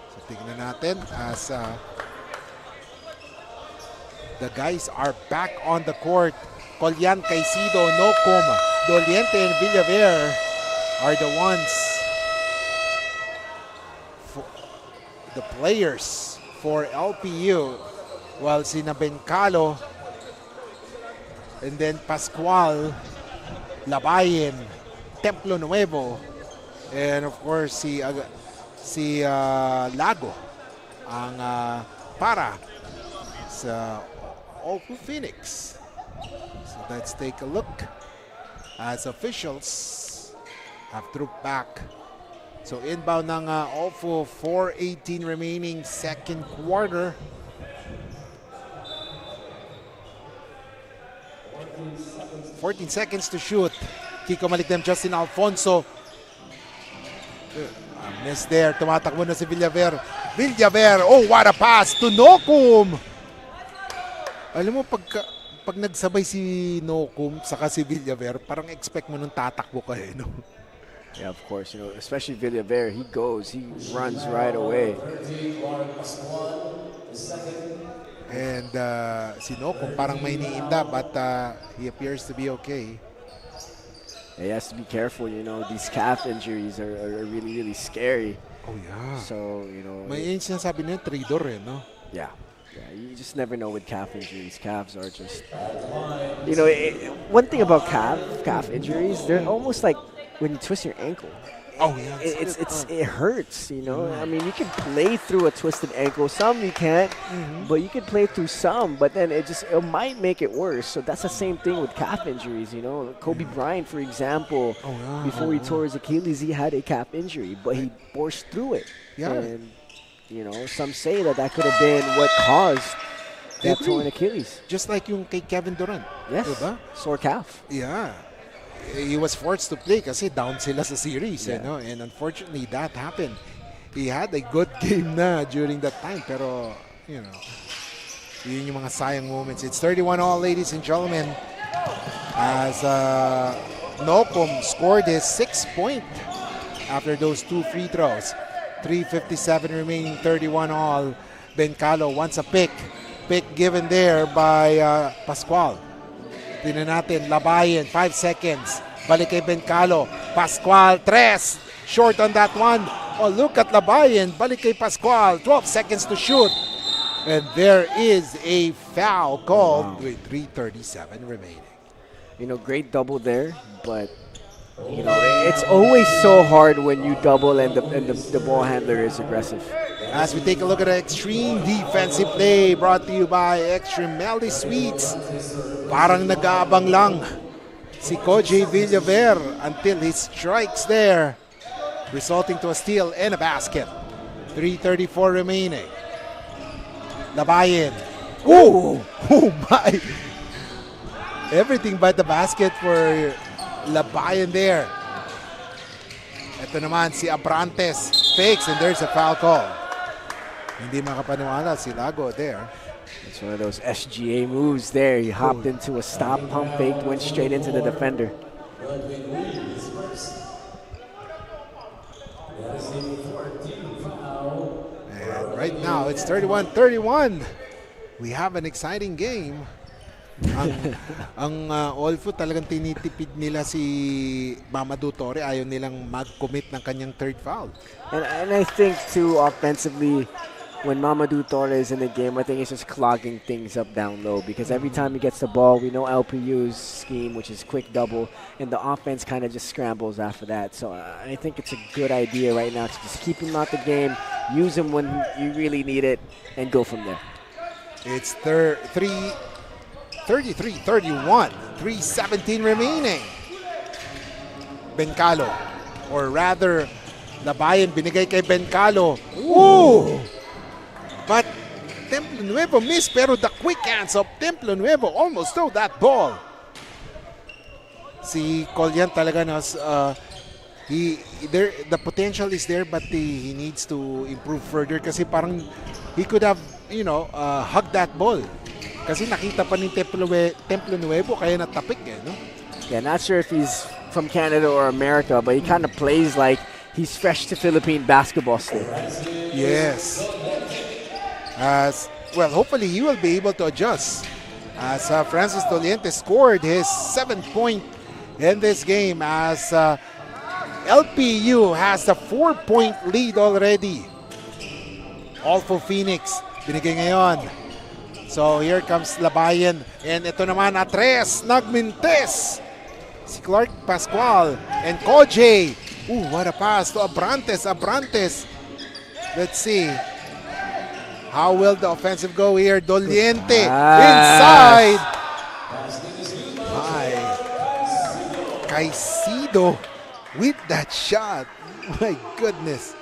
So tignan natin as the guys are back on the court. Colyan, Caicedo, Nocum, Doliente, and Villaver are the ones, the players for LPU, while sina Bencalo and then Pascual, Labayen, Templo Nuevo, and of course si Lago ang para sa Olfu Phoenix. So let's take a look as officials have trooped back. So inbound ng Olfu, 4:18 remaining, second quarter. 14 seconds to shoot. Kiko Malikdem, Justin Alfonso. Miss there. Tumatakbo na si Villaver. Villaver. Oh, what a pass to Nocum. Alam mo, pag nagsabay si Nocum saka si Villaver, parang expect mo nung tatakbo ka eh, no?
Yeah, of course. Especially Villaver. He runs right away.
And si Nocum parang may iniinda, but he appears to be okay.
He has to be careful, these calf injuries are really, really scary.
Oh, yeah.
So,
may yung sinasabi na yung traitor eh, no?
Yeah. Yeah, you just never know with calf injuries. Calves are just, one thing about calf injuries, they're almost like when you twist your ankle.
Oh, yeah.
It hurts, I mean, you can play through a twisted ankle. Some you can't, but you can play through some. But then it might make it worse. So that's the same thing with calf injuries, Kobe Bryant, for example, before he tore his Achilles, he had a calf injury, but he forced through it.
Yeah.
And, some say that could have been what caused that torn Achilles.
Just like yung kay Kevin Durant.
Yes.
Diba?
Sore calf.
Yeah. He was forced to play kasi down sila sa series,
Yeah.
and unfortunately that happened. He had a good game na during that time, pero yun yung mga sayang moments. It's 31-all, ladies and gentlemen, as Nocum scored his 6th point after those 2 free throws. 3:57 remaining, 31-all. Bencalo wants a pick given there by Pascual. Tingnan natin, Labayen, 5 seconds. Balik kay Bencalo. Pascual, tres. Short on that one. Oh, look at Labayan. Balik kay Pascual. 12 seconds to shoot. And there is a foul called with 3:37 remaining.
You know, great double there, but you know, it's always so hard when you double and the ball handler is aggressive.
As we take a look at the extreme defensive play brought to you by Extreme Melody Sweets. Parang nag-aabang lang si Koji Villaver until he strikes there, resulting to a steal and a basket. 3:34 remaining. Labayan. Oh! Oh my! Everything but the basket for Labayan there. Ito naman si Abrantes. Fakes and there's a foul call. Hindi makapaniwala si Lago there.
It's one of those SGA moves there. He hopped into a stop, pump fake, went straight into the defender.
And right now, it's 31-31. We have an exciting game. Ang Olfu talagang tinitipid nila si Mamadou Torre. Ayaw nilang mag-commit ng kanyang third foul.
And I think, too, offensively, when Mamadou Torre is in the game, I think he's just clogging things up down low because every time he gets the ball, we know LPU's scheme, which is quick double, and the offense kind of just scrambles after that. So I think it's a good idea right now to just keep him out the game, use him when you really need it, and go from there.
It's 33-31, 3:17 remaining. Bencalo, or rather, Labayan binigay kay Bencalo. Ooh! But Templo Nuevo missed, pero the quick hands of Templo Nuevo almost stole that ball. Si Collian talaga the potential is there, but he needs to improve further kasi parang he could have, hugged that ball. Kasi nakita pa ni Templo Nuevo kaya natapik no?
Yeah, not sure if he's from Canada or America, but he kind of plays like he's fresh to Philippine basketball still.
Yes. Well, hopefully he will be able to adjust. As Francis Doliente scored his 7th point in this game, as LPU has a 4-point lead already. Olfu Phoenix, binigay ngayon. So here comes Labayan. And ito naman, Atres, nagmintes. Si Clark Pascual and Koji. Ooh, what a pass to Abrantes. Let's see. How will the offensive go here? Doliente inside. My. Caicedo with that shot. My goodness.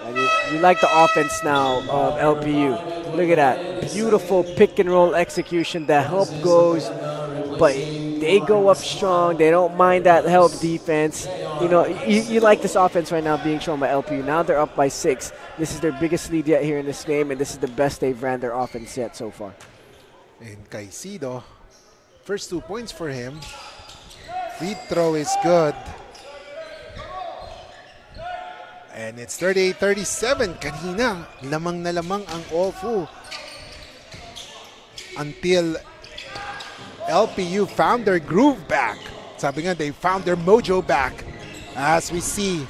And you like the offense now of LPU. Look at that. Beautiful pick and roll execution. The help goes, but they go up strong. They don't mind that help defense. You like this offense right now being shown by LPU. Now they're up by 6. This is their biggest lead yet here in this game, and this is the best they've ran their offense yet so far.
And Caicedo, first 2 points for him. Free throw is good. And it's 38-37. Kanina, lamang na lamang ang Olfu. Until LPU found their groove back. Sabi nga, they found their mojo back. As we see,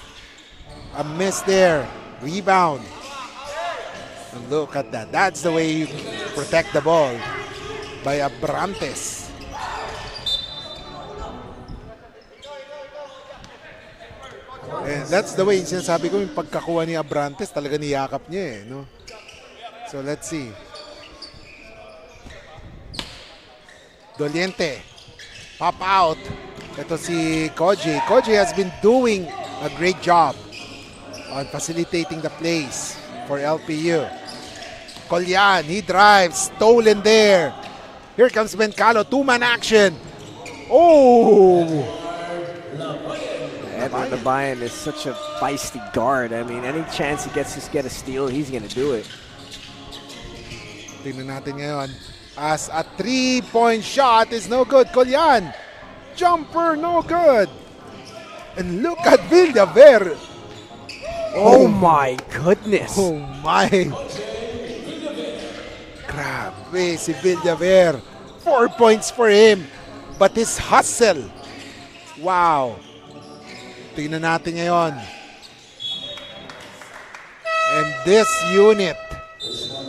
a miss there. Rebound. And look at that. That's the way you protect the ball by Abrantes. And that's the way, sinasabi ko, yung pagkakuha ni Abrantes, talaga niyakap niya no? So let's see. Doliente. Pop out. Ito si Koji. Koji has been doing a great job on facilitating the plays for LPU. Collian, he drives. Stolen there. Here comes Bencalo. 2-man action. Oh!
Edwin Labayan is such a feisty guard. I mean, any chance he gets to get a steal, he's going to do it.
Tingnan natin ngayon. As a 3-point shot is no good. Collian. Jumper, no good. And look at Villaver.
Oh my goodness.
Oh my. Grabe si Villaver. 4 points for him. But his hustle Wow. Tingnan natin ngayon. And this unit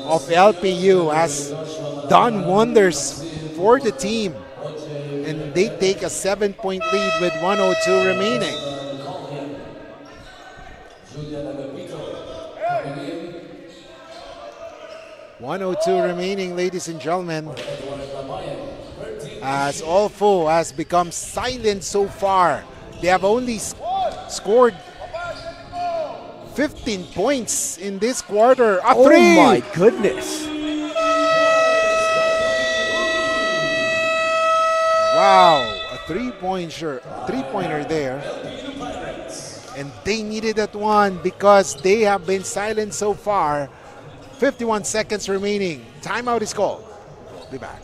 of LPU has done wonders for the team. And they take a 7-point lead with 1:02 remaining. .102 remaining, ladies and gentlemen. As Olfu has become silent so far. They have only scored 15 points in this quarter. A
Oh
three!
my goodness.
Wow, a three-pointer there. And they needed that one because they have been silent so far. 51 seconds remaining. Timeout is called. Be back.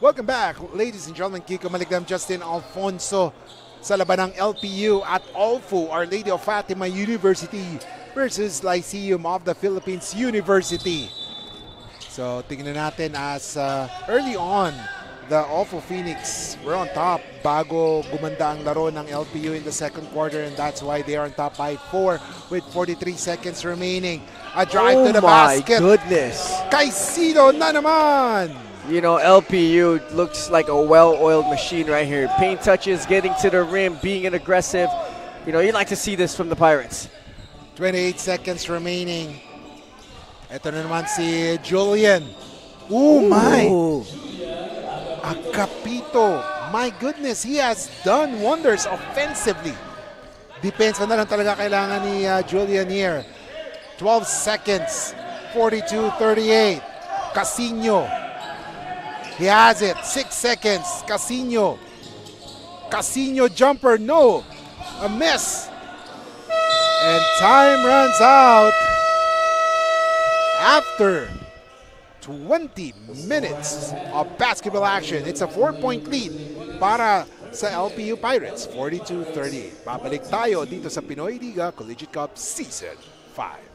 Welcome back, ladies and gentlemen. Kiko Maligam, Justin Alfonso sa laban ng LPU at Olfu, Our Lady of Fatima University versus Lyceum of the Philippines University. So tingnan natin as early on, the Olfu Phoenix were on top bago gumanda ang laro ng LPU in the second quarter, and that's why they are on top by 4 with 43 seconds remaining. A drive to the basket.
Oh my goodness.
Caicedo na naman.
You know, LPU looks like a well-oiled machine right here. Paint touches, getting to the rim, being an aggressive. You know, you'd like to see this from the Pirates.
28 seconds remaining. Ito na naman si Julian. Oh my! Agapito. My goodness, he has done wonders offensively. Depensa na lang talaga kailangan ni Julian here. 12 seconds. 42-38. Casino. He has it. 6 seconds. Casino. Casino jumper. No. A miss. And time runs out after 20 minutes of basketball action. It's a 4-point lead para sa LPU Pirates. 42-38. Babalik tayo dito sa Pinoyliga Collegiate Cup Season 5.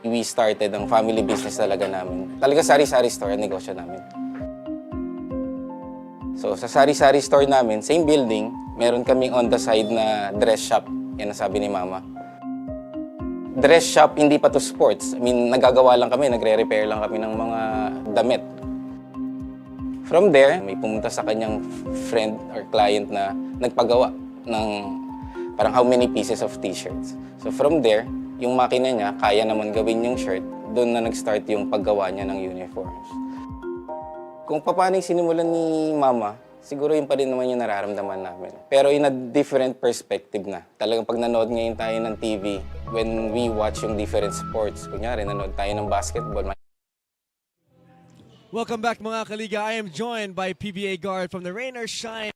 We started ang family business talaga namin. Talaga sari-sari store ang negosyo namin. So sa sari-sari store namin, same building, meron kaming on the side na dress shop. Yan ang sabi ni Mama. Dress shop, hindi pa to sports. I mean, nagagawa lang kami, nagre-repair lang kami ng mga damit. From there, may pumunta sa kanyang friend or client na nagpagawa ng parang how many pieces of t-shirts. So from there, yung makina niya, kaya naman gawin yung shirt, doon na nag-start yung paggawa niya ng uniforms. Kung paano yung sinimulan ni Mama, siguro yun pa rin naman yung nararamdaman namin. Pero in a different perspective na. Talagang pag nanood ngayon tayo ng TV, when we watch yung different sports, kunyari nanood tayo ng basketball.
Welcome back mga Kaliga. I am joined by PBA guard from the Rain or Shine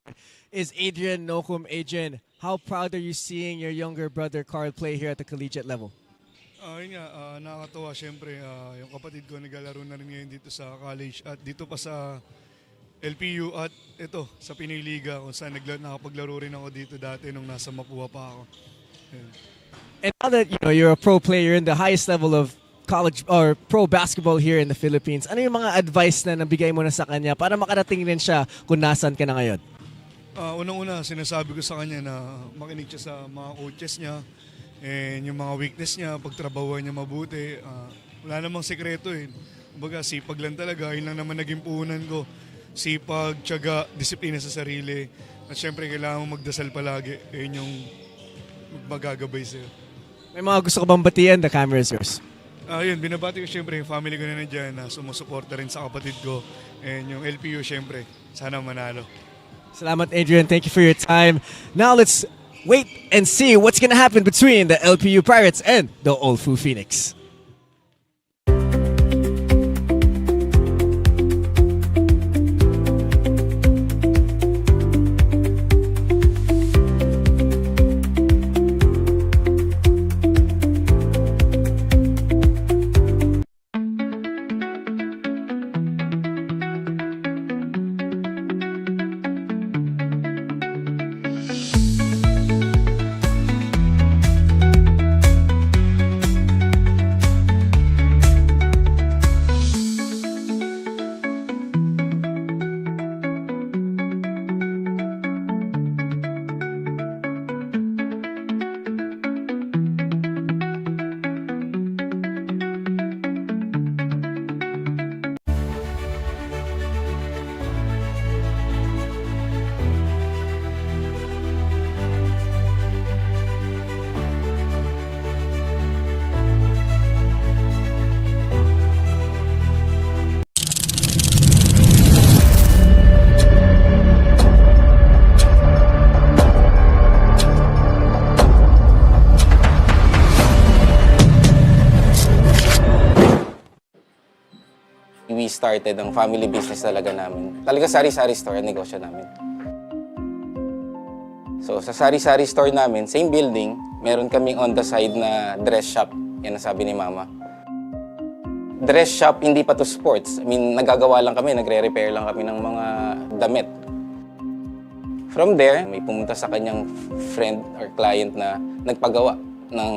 is Adrian Nokum. Adrian, how proud are you seeing your younger brother Carl play here at the collegiate level?
Yun nga, nakakatuwa siyempre. Yung kapatid ko naglalaro na rin ngayon dito sa college at dito pa sa LPU at ito sa Pinoyliga kung saan nakapaglaro rin ako dito dati nung nasa Mapua pa ako. Yun.
And now that you're a pro player in the highest level of college or pro basketball here in the Philippines, ano yung mga advice na nabigay mo na sa kanya para makarating rin siya kung nasan ka na ngayon?
Unang-una, sinasabi ko sa kanya na makinig siya sa mga coaches niya and yung mga weakness niya, pagtrabahuan niya mabuti. Wala namang sekreto eh. Kumbaga, sipag lang talaga. Yun lang naman naging puhunan ko. Sipag, tiyaga, disiplina sa sarili. At syempre, kailangan mo magdasal palagi. Yun yung magagabay sa'yo.
May mga gusto ko bang batiyan? The camera is yours.
Yun, binabati ko syempre yung family ko na nandiyan na sumusuporta rin sa kapatid ko. And yung LPU syempre, sana manalo.
Salamat Adrian, thank you for your time. Now let's wait and see what's going to happen between the LPU Pirates and the Olfu Phoenix.
We started ang family business talaga namin. Talaga sari-sari store ang negosyo namin. So sa sari-sari store namin, same building, meron kaming on the side na dress shop. Yan ang sabi ni Mama. Dress shop, hindi pa to sports. I mean, nagagawa lang kami, nagre-repair lang kami ng mga damit. From there, may pumunta sa kanyang friend or client na nagpagawa ng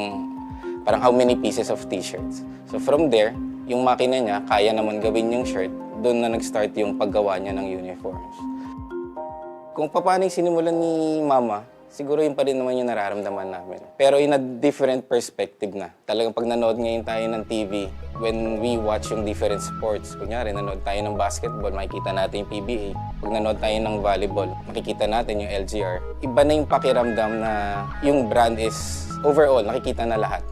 parang how many pieces of t-shirts. So from there, yung makina niya, kaya naman gawin yung shirt, doon na nag-start yung paggawa niya ng uniforms. Kung paano yung sinimulan ni Mama, siguro yun pa rin naman yung nararamdaman namin. Pero in a different perspective na. Talagang pag nanood ngayon tayo ng TV, when we watch yung different sports, kunyari nanood tayo ng basketball, makikita natin yung PBA. Pag nanood tayo ng volleyball, makikita natin yung LGR. Iba na yung pakiramdam na yung brand is overall, nakikita na lahat.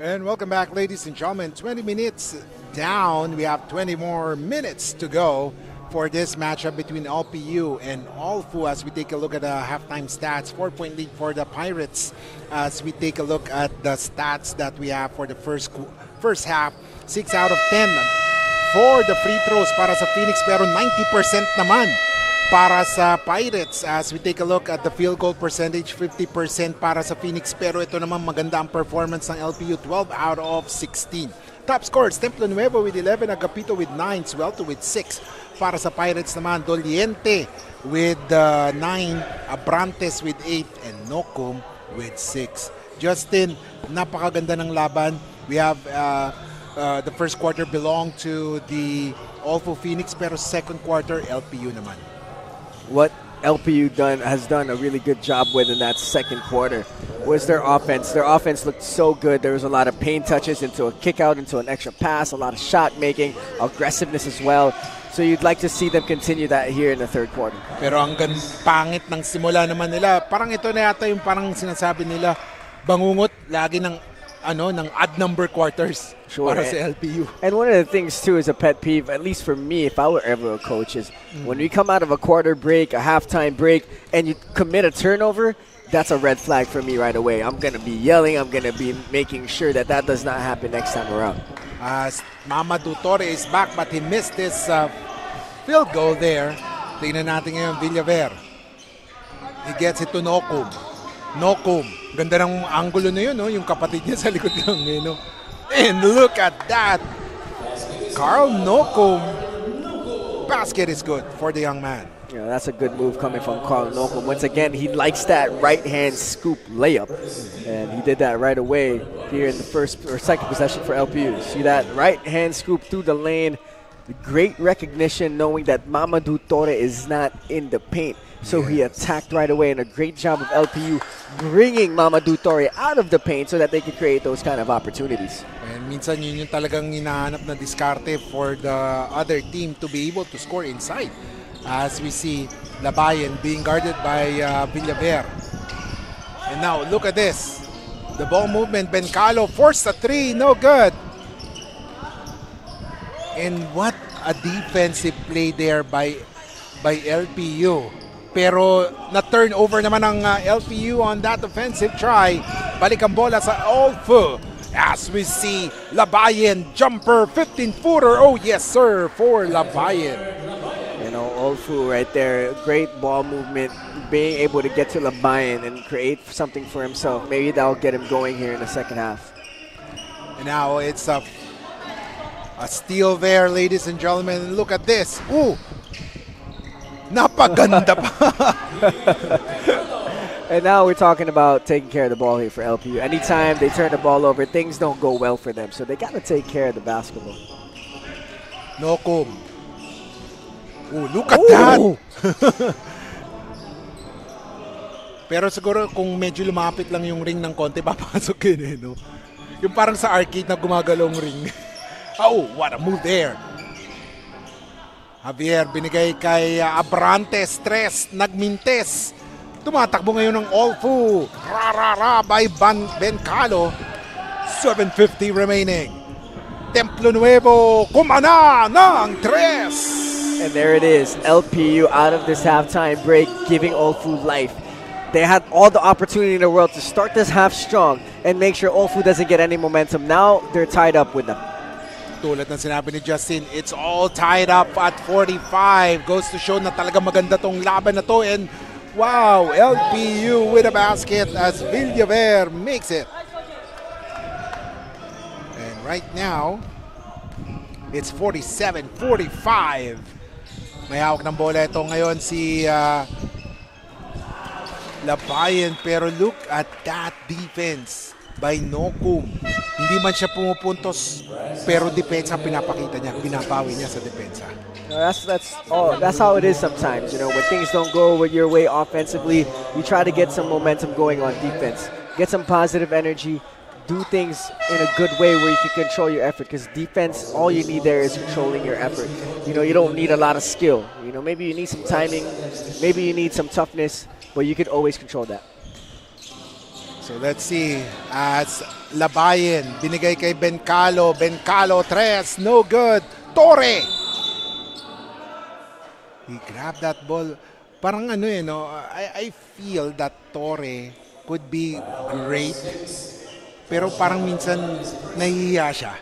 And welcome back, ladies and gentlemen. 20 minutes down. We have 20 more minutes to go for this matchup between LPU and Olfu as we take a look at the halftime stats. 4-point lead for the Pirates as we take a look at the stats that we have for the first half. 6 out of 10 for the free throws para sa Phoenix, pero 90% naman para sa Pirates. As we take a look at the field goal percentage, 50% para sa Phoenix, pero ito naman maganda ang performance ng LPU, 12 out of 16. Top scores, Templo Nuevo with 11, Agapito with 9, Suelto with 6. Para sa Pirates naman, Doliente with 9, Abrantes with 8, and Nocum with 6. Justin, napakaganda ng laban. We have the first quarter belonged to the Olfu Phoenix, pero second quarter, LPU naman.
What LPU has done a really good job with in that second quarter was their offense. Their offense looked so good. There was a lot of paint touches into a kick out, into an extra pass, a lot of shot making, aggressiveness as well. So you'd like to see them continue that here in the third quarter.
Pero ang pangit ng simula naman nila. Parang ito na yata yung parang sinasabi nila, bangungot lagi ng odd number quarters para sa LPU.
And one of the things too is a pet peeve, at least for me, if I were ever a coach, is when we come out of a quarter break, a halftime break, and you commit a turnover, that's a red flag for me right away. I'm going to be yelling. I'm going to be making sure that does not happen next time around.
Mamadou Torre is back, but he missed this field goal there. Tingnan natin ngayon, Villaver. He gets it to Nocum. Ganda ng angulo na yun, no? Yung kapatid niya sa likod lang. No? And look at that. Carl Nocum. Basket is good for the young man.
Yeah, that's a good move coming from Carl Nocum. Once again, he likes that right-hand scoop layup. And he did that right away here in the first or second possession for LPU. See that right-hand scoop through the lane. Great recognition knowing that Mamadou Torre is not in the paint. So he attacked right away, and a great job of LPU bringing Mamadou Torre out of the paint so that they could create those kind of opportunities.
And minsan yun yung talagang hinahanap na diskarte for the other team to be able to score inside. As we see Labayan being guarded by Villaver. And now look at this. The ball movement, Bencalo forced a three, no good. And what a defensive play there by LPU. Pero na-turnover naman ang LPU on that offensive try. Balik ang bola sa Olfu. As we see Labayan jumper, 15-footer. Oh yes sir, for Labayan.
You know, Olfu right there, great ball movement, being able to get to Labayan and create something for himself. Maybe that'll get him going here in the second half.
And now it's a steal there, ladies and gentlemen. Look at this. Ooh! Napaganda pa.
And now we're talking about taking care of the ball here for LPU. Anytime they turn the ball over, things don't go well for them. So they got to take care of the basketball.
Nocum. Oh, look at that. Pero siguro kung medyo lumapit lang yung ring ng konti, papasok yun eh, no? Yung parang sa arcade na gumagalong ring. Oh, what a move there. Javier, binigay kay Abrantes, stress, nagmintes. Tumatakbo ngayon ng Olfu. Ra by Bencalo. 7:50 remaining. Templo Nuevo, kumana ng tres.
And there it is, LPU out of this halftime break, giving Olfu life. They had all the opportunity in the world to start this half strong and make sure Olfu doesn't get any momentum. Now they're tied up with them.
Tulad ng sinabi ni Justin, it's all tied up at 45. Goes to show na talaga maganda tong laban na to. And wow, LPU with a basket as Villaver makes it. And right now, it's 47-45. May hawak ng bola ito ngayon si Labayan. Pero look at that defense by Nocum. Hindi man siya pumupuntos, pero depensa pinapakita niya, binabawi niya sa depensa.
That's how it is sometimes. You know, when things don't go your way offensively, you try to get some momentum going on defense. Get some positive energy. Do things in a good way where you can control your effort. Because defense, all you need there is controlling your effort. You know, you don't need a lot of skill. You know, maybe you need some timing, maybe you need some toughness, but you can always control that.
So let's see. As Labayen, binigay kay Bencalo. Bencalo, tres. No good. Torre. He grabbed that ball. Parang ano no? I feel that Torre could be great. Pero parang minsan nahihiya siya.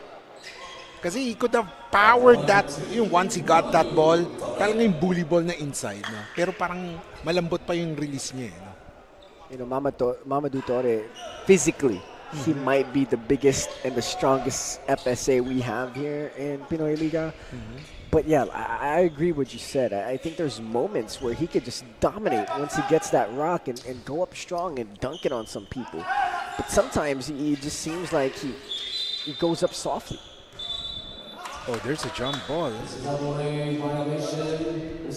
Kasi he could have powered that, yung once he got that ball, talagang yung bully ball na inside. No? Pero parang malambot pa yung release niya. No?
You know, Mamadou Torre, physically, he might be the biggest and the strongest FSA we have here in Pinoyliga. But yeah, I agree with what you said. I think there's moments where he could just dominate once he gets that rock and go up strong and dunk it on some people. But sometimes he just seems like he goes up softly.
Oh, there's a jump ball.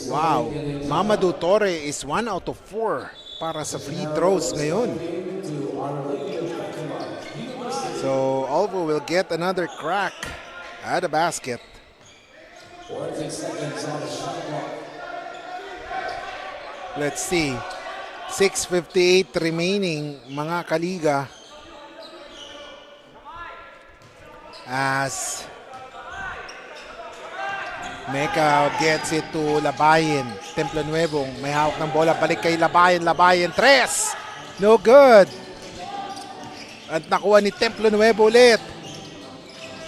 Wow. Mamadou Torre is 1 out of 4 para sa free throws ngayon. So, Olfu will get another crack at the basket. Let's see. 6:58 remaining, mga kaliga. As Mecca gets it to Labayen. Templo Nuevo, may hawak ng bola. Balik kay Labayen. Labayen, tres. No good. At nakuha ni Templo Nuevo ulit.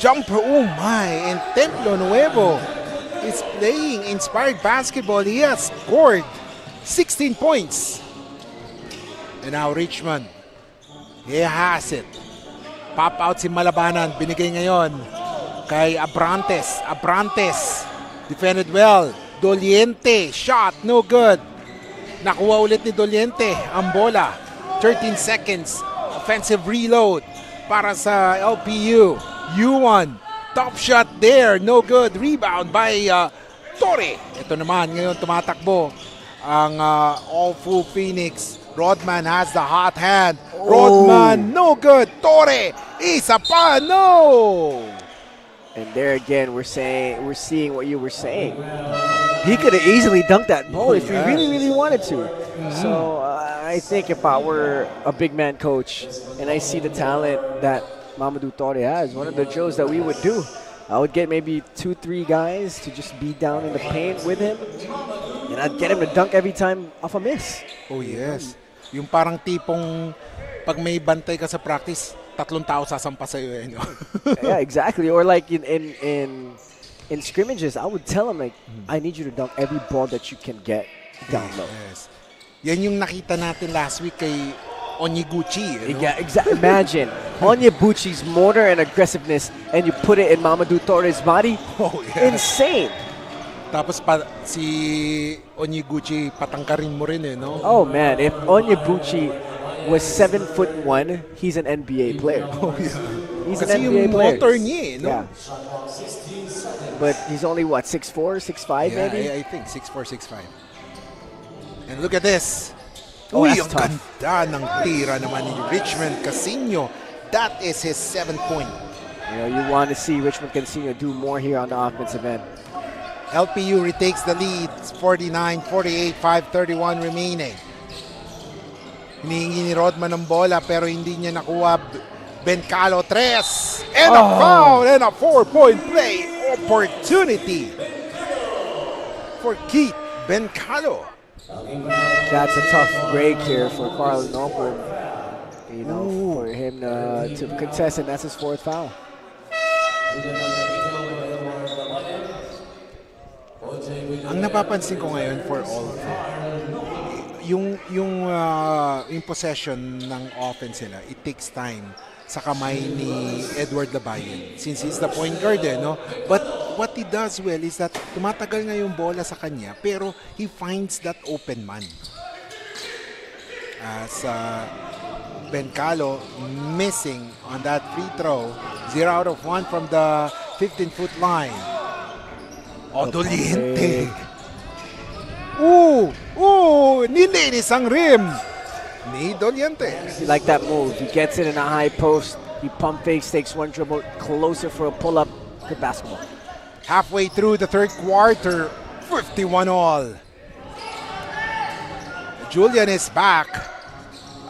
Jumper, oh my. And Templo Nuevo is playing inspired basketball. He has scored 16 points. And now Richmond, he has it. Pop out si Malabanan. Binigay ngayon kay Abrantes. Abrantes. Defended well. Doliente. Shot. No good. Nakuha ulit ni Doliente ang bola. 13 seconds. Offensive reload para sa LPU. U1. Top shot there. No good. Rebound by Torre. Ito naman ngayon tumatakbo ang Olfu Phoenix. Rodman has the hot hand. Rodman. No good. Torre. Isa pa. No.
And there again, we're seeing what you were saying. He could have easily dunked that ball if he really wanted to. So I think if I were a big man coach and I see the talent that Mamadou Torre has, one of the drills that we would do, I would get maybe 2-3 guys to just be down in the paint with him, and I'd get him to dunk every time off a miss.
Oh yes. Yung parang tipong pag may bantay ka sa practice, 3 tao sasampa sa'yo. No?
Yeah, exactly. Or like in scrimmages, I would tell him like, I need you to dunk every ball that you can get down low.
Yes. Yan yung nakita natin last week kay Onyiguchi. You know?
Yeah, exactly. Imagine Onyebuchi's motor and aggressiveness, and you put it in Mamadou Torre's body.
Oh, yeah.
Insane.
Tapos si Onyiguchi patangkarin mo rin no?
Oh man, if Onyebuchi was 7'1", he's an NBA player.
Oh, yeah.
He's
Kasi
an NBA player.
motor niya no?
Yeah. But he's only what, 6'4", 6'5",
Yeah,
maybe?
I think 6'4", 6'5". And look at this.
Oh,
Uy,
that's
ang
tough.
ganda ng tira naman ni Richmond Casino. That is his 7th point.
You know, you want to see Richmond Casino do more here on the offensive end.
LPU retakes the lead. 49-48, 5:31 remaining. Hinihingi ni Rodman ng bola pero hindi niya nakuha. Bencalo, tres. And a foul and a 4-point play opportunity for Keith Bencalo.
That's a tough break here for Carl Noble. You know, for him to contest, and that's his 4th foul.
Ang napapansin ko ngayon for Olfu, yung possession ng offense nila, it takes time sa kamay ni Edward Labayen since he's the point guard no? But what he does well is that tumatagal nga yung bola sa kanya pero he finds that open man. As Bencalo missing on that free throw, 0 out of 1 from the 15-foot line. Doliente. Nilinis ang rim ni Doliente.
You like that move. He gets it in a high post. He pump fakes, takes one dribble closer for a pull-up. Good basketball.
Halfway through the 3rd quarter, 51 all. Julian is back.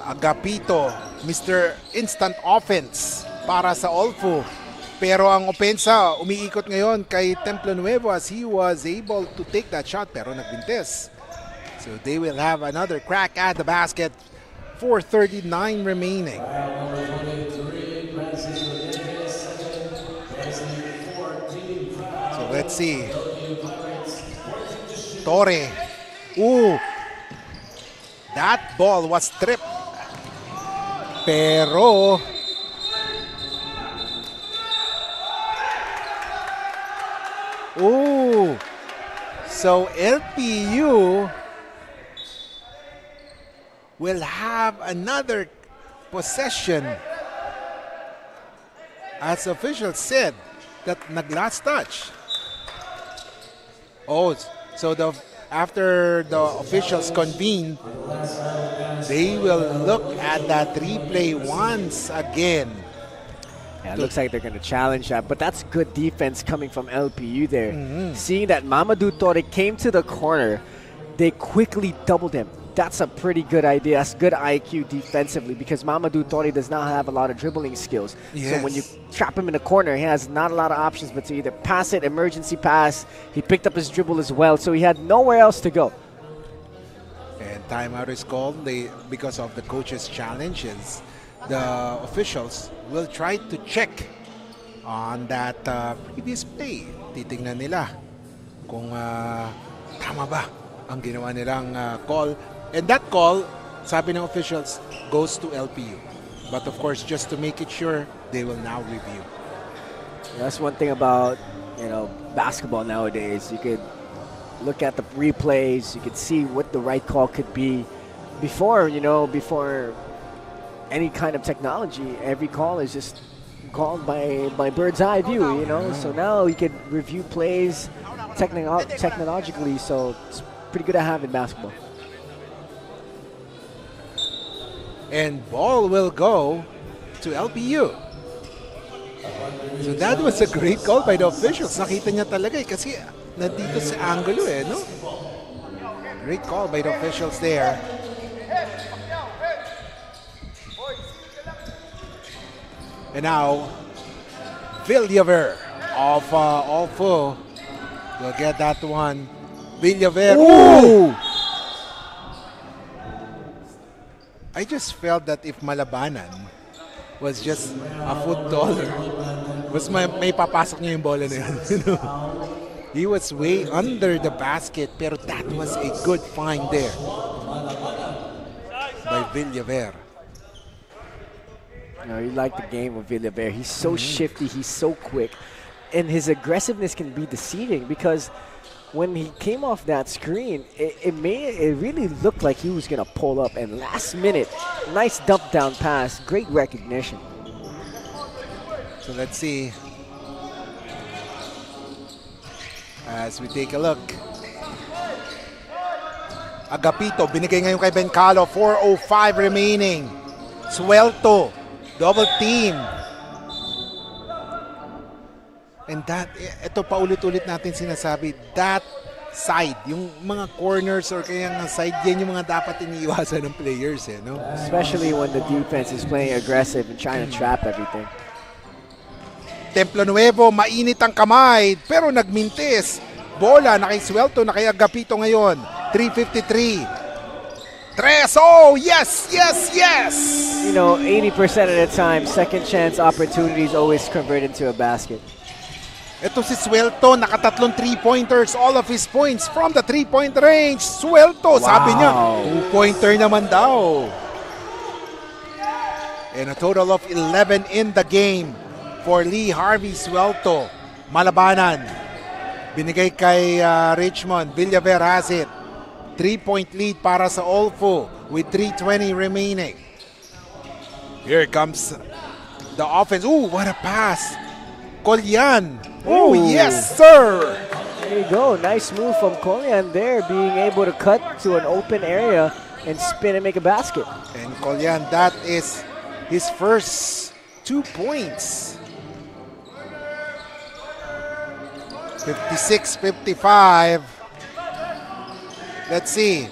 Agapito Mr. Instant Offense para sa Olfu. Pero ang opensa umiikot ngayon kay Templo Nuevo as he was able to take that shot pero nagbintis. So they will have another crack at the basket. 4:39 remaining. So let's see. Torre. Ooh. That ball was stripped. Pero ooh. So LPU will have another possession. As officials said that nag-last touch. Oh, so after the officials convene, they will look at that replay once again.
Yeah, it looks like they're going to challenge that, but that's good defense coming from LPU there. Seeing that Mamadou Torre came to the corner, they quickly doubled him. That's a pretty good idea. That's good IQ defensively because Mamadou Torre does not have a lot of dribbling skills.
Yes.
So when you trap him in the corner, he has not a lot of options but to either pass it, emergency pass. He picked up his dribble as well, so he had nowhere else to go.
And timeout is called because of the coach's challenges. The officials will try to check on that previous play. Titingnan nila kung tama ba ang ginawa nilang call. And that call, sabi ng officials, goes to LPU. But of course, just to make it sure, they will now review.
That's one thing about, basketball nowadays. You could look at the replays, you could see what the right call could be. Before any kind of technology, every call is just called by bird's eye view, So now you could review plays technologically, so it's pretty good to have in basketball.
And ball will go to LPU. So that was a great call by the officials. Nakita niya talaga kasi nandito sa angulo no? Great call by the officials there. And now, Villaver of Olfu will get that one. Villaver. Ooh! I just felt that if Malabanan was just a foot taller, may papasok niya yung bola na yun. He was way under the basket, pero that was a good find there by Villaver.
You like the game of Villaver. He's so shifty, he's so quick, and his aggressiveness can be deceiving because when he came off that screen, it really looked like he was going to pull up, and last minute, nice dump down pass, great recognition.
So let's see as we take a look. Agapito, binigay ngayon kay Bencalo, 4:05 remaining. Suelto, double team. And ito paulit-ulit natin sinasabi, that side, yung mga corners or kaya nga side, yan yung mga dapat iniiwasan ng players, no?
Especially when the defense is playing aggressive and trying to trap everything.
Templo Nuevo, mainit ang kamay, pero nagmintis. Bola na kay Suelto, na kay Agapito ngayon. 3:53. Tres, oh, yes, yes, yes!
80% of the time, second chance opportunities always convert into a basket.
Ito si Suelto, nakatatlong 3-pointers, all of his points from the 3-point range. Suelto, sabi niya, 2-pointer naman daw. And a total of 11 in the game for Lee Harvey Suelto. Malabanan, binigay kay Richmond. Villaver has it. 3-point lead para sa Olfu with 3:20 remaining. Here comes the offense. Ooh, what a pass. Collian. Oh, yes, sir.
There you go. Nice move from Collian there, being able to cut to an open area and spin and make a basket.
And Collian, that is his first 2 points. 56-55. Let's see.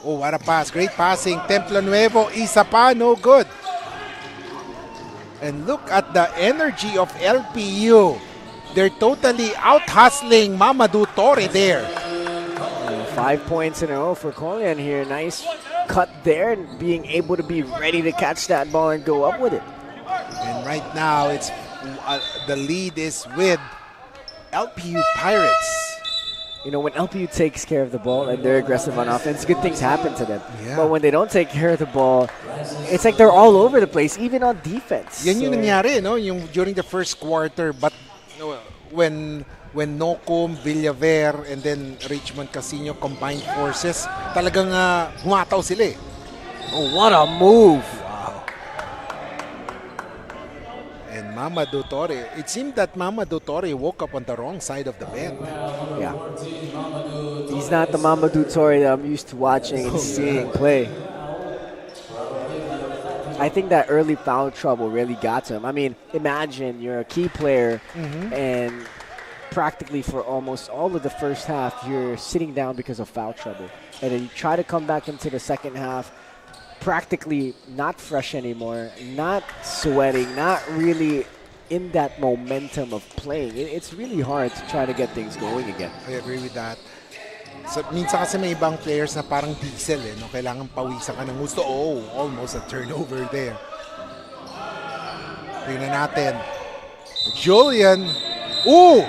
Oh, what a pass. Great passing. Templo Nuevo, isa pa, no good. And look at the energy of LPU. They're totally out-hustling Mamadou Torre there.
5 points in a row for Colian here. Nice cut there, and being able to be ready to catch that ball and go up with it.
And right now, it's the lead is with LPU Pirates.
You know, when LPU takes care of the ball and they're aggressive on offense, good things happen to them.
Yeah.
But when they don't take care of the ball, it's like they're all over the place, even on defense.
Yan yung nangyari, no? Yung during the first quarter, but when Nocum, Villaver, and then Richmond Casino combined forces, talagang humataw sila eh.
Oh, what a move!
And Mamadou Torre, it seemed that Mamadou Torre woke up on the wrong side of the bed.
Yeah. He's not the Mamadou Torre that I'm used to watching and seeing play. I think that early foul trouble really got to him. I mean, imagine you're a key player and practically for almost all of the first half, you're sitting down because of foul trouble. And then you try to come back into the second half, practically not fresh anymore, not sweating, not really in that momentum of playing. It's really hard to try to get things going again.
I agree with that. So, minsan kasi may ibang players na parang diesel eh, no? Kailangan pawisan ka ng gusto. Oh, almost a turnover there. Tingnan natin. Julian. Ooh!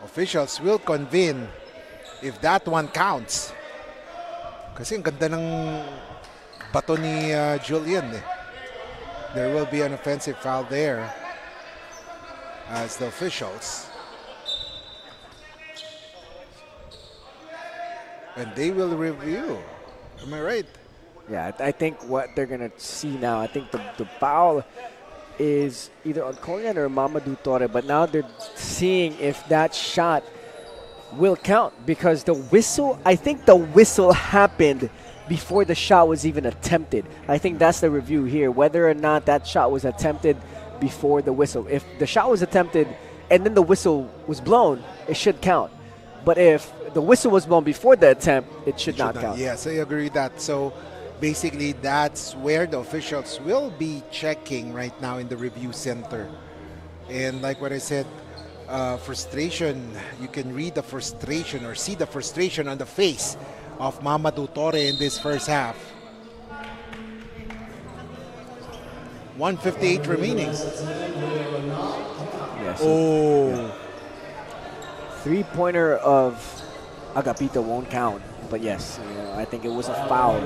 Officials will convene if that one counts. Kasi ang ganda ng bato ni Julian eh. There will be an offensive foul there as the officials. And they will review. Am I right?
Yeah, I think what they're going to see now, I think the foul is either on Colian or Mamadou Torre, but now they're seeing if that shot will count because the whistle, I think the whistle happened before the shot was even attempted. I think that's the review here, whether or not that shot was attempted before the whistle. If the shot was attempted and then the whistle was blown, it should count. But if the whistle was blown before the attempt, it should not count.
Yes, I agree with that. So basically, that's where the officials will be checking right now in the review center. And like what I said, frustration, you can read the frustration or see the frustration on the face of Mamadou Torre in this first half. 1:58 remaining.
Yes.
Oh.
Yeah. Three-pointer of Agapito won't count. But yes, you know, I think it was a foul.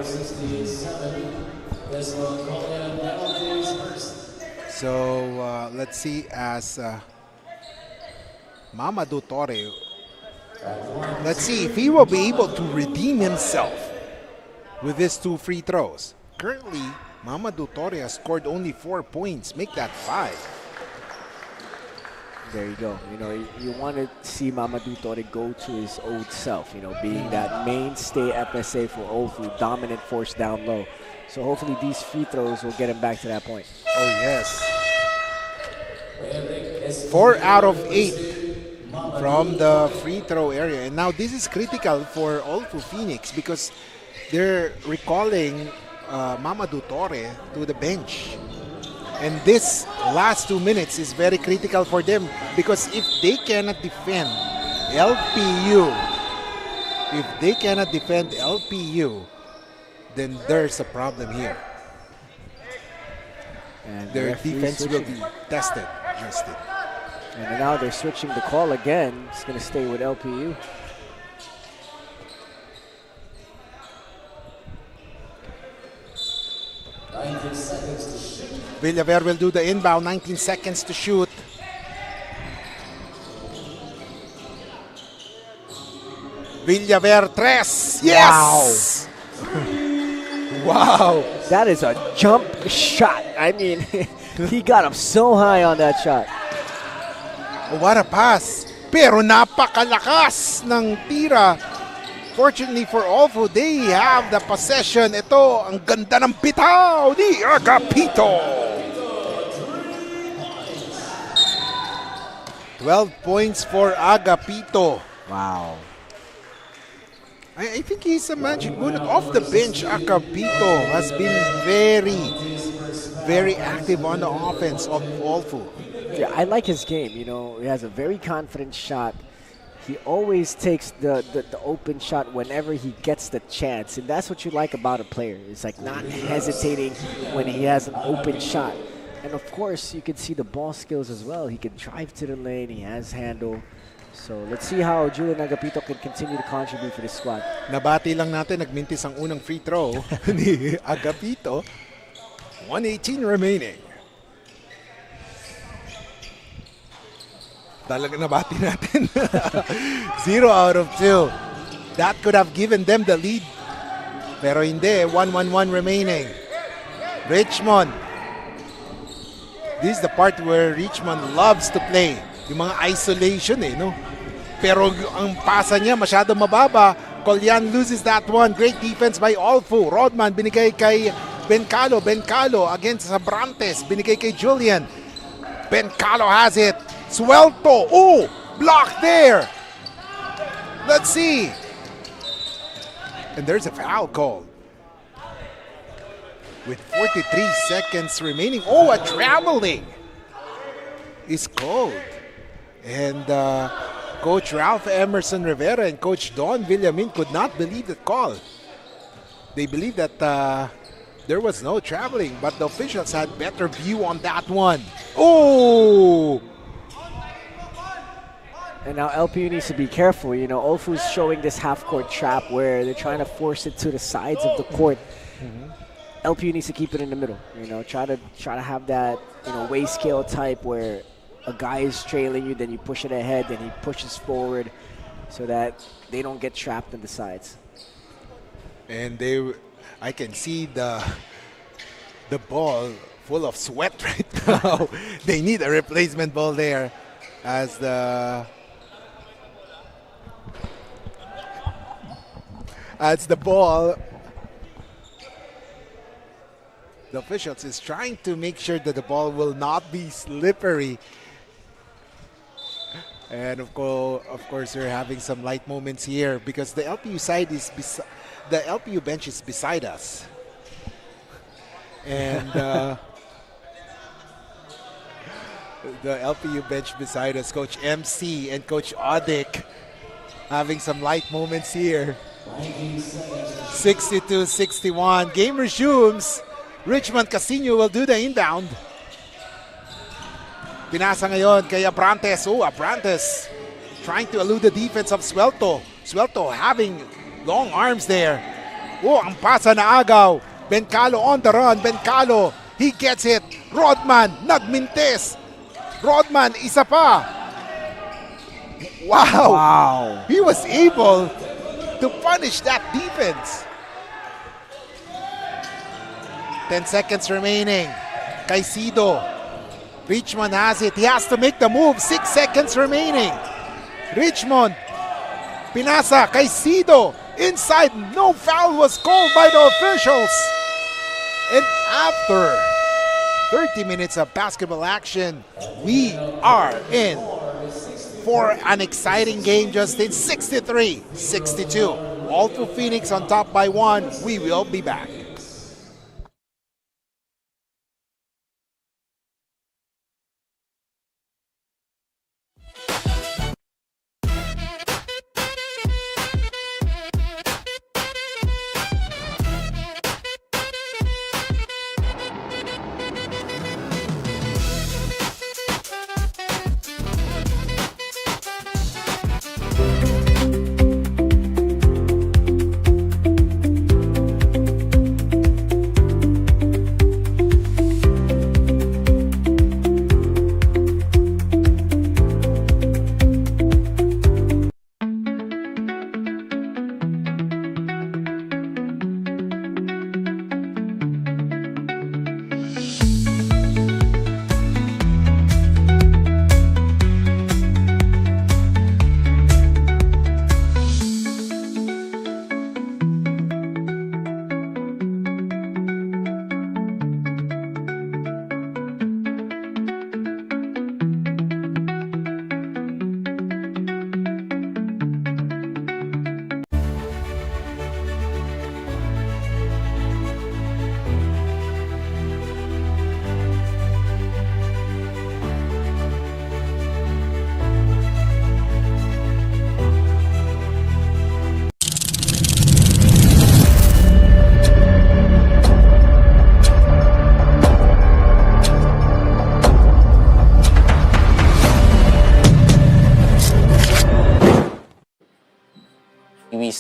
So let's see as Mamadou Torre, let's see if he will be able to redeem himself with his 2 free throws. Currently, Mamadou Torre has scored only 4 points. Make that 5.
There you go. You know, you want to see Mamadou Torre go to his old self, you know, being that mainstay FSA for Olfu, dominant force down low. So hopefully these free throws will get him back to that point.
Oh, yes. 4 out of 8 from the free throw area. And now this is critical for Olfu Phoenix because they're recalling Mamadou Torre to the bench. And this last 2 minutes is very critical for them because if they cannot defend LPU, then there's a problem here.
And
Their defense will be tested, Justin.
And now they're switching the call again. It's going to stay with LPU.
Villaver will do the inbound, 19 seconds to shoot. Villaver, 3. Yes! Wow!
That is a jump shot. I mean, he got up so high on that shot.
What a pass. Pero napakalakas ng tira. Fortunately for Olfu, they have the possession. Ito, ang ganda ng bitaw ni Agapito. 12 points for Agapito.
Wow.
I think he's a magic bullet. Off the bench, Acapito has been very active on the offense of Olfu.
Yeah, I like his game. You know, he has a very confident shot. He always takes the open shot whenever he gets the chance, and that's what you like about a player. It's like not hesitating when he has an open shot. And of course, you can see the ball skills as well. He can drive to the lane. He has handle. So let's see how Julian Agapito can continue to contribute for this squad.
Nabati lang natin, nagmintis ang unang free throw ni Agapito. 1:18 remaining. Talaga nabati natin. 0 out of 2. That could have given them the lead. Pero hindi, 1-1-1 remaining. Richmond. This is the part where Richmond loves to play. Yung mga isolation no? Pero ang pasa niya masyado mababa. Collian loses that one. Great defense by Olfu. Rodman binigay kay Bencalo. Bencalo against Sabrantes. Binigay kay Julian. Bencalo has it. Suelto. Oh, blocked there. Let's see. And there's a foul call. With 43 seconds remaining. Oh, a traveling is called. And Coach Ralph Emerson Rivera and Coach Don Villamin could not believe the call. They believed that there was no traveling, but the officials had better view on that one. Oh!
And now LPU needs to be careful. You know, Olfu's showing this half-court trap where they're trying to force it to the sides of the court. LPU needs to keep it in the middle. You know, try to have that way scale type where a guy is trailing you, then you push it ahead, then he pushes forward, so that they don't get trapped in the sides.
And I can see the ball full of sweat right now. They need a replacement ball there, as the ball. The officials is trying to make sure that the ball will not be slippery. And of course, we're having some light moments here because the LPU side is the LPU bench is beside us, and the LPU bench beside us, Coach MC and Coach Odik, having some light moments here. 62-61. Game resumes. Richmond Casino will do the inbound. Pinasa ngayon kay Abrantes. Oh, Abrantes trying to elude the defense of Suelto. Suelto having long arms there. Oh, ang pasa na agaw. Bencalo on the run. Bencalo, he gets it. Rodman, nagmintes. Rodman, isa pa. Wow. He was able to punish that defense. 10 seconds remaining. Caicedo. Richmond has it. He has to make the move. 6 seconds remaining. Richmond. Pinasa. Caicedo. Inside. No foul was called by the officials. And after 30 minutes of basketball action, we are in for an exciting game, Justin. 63-62. Olfu Phoenix on top by 1. We will be back.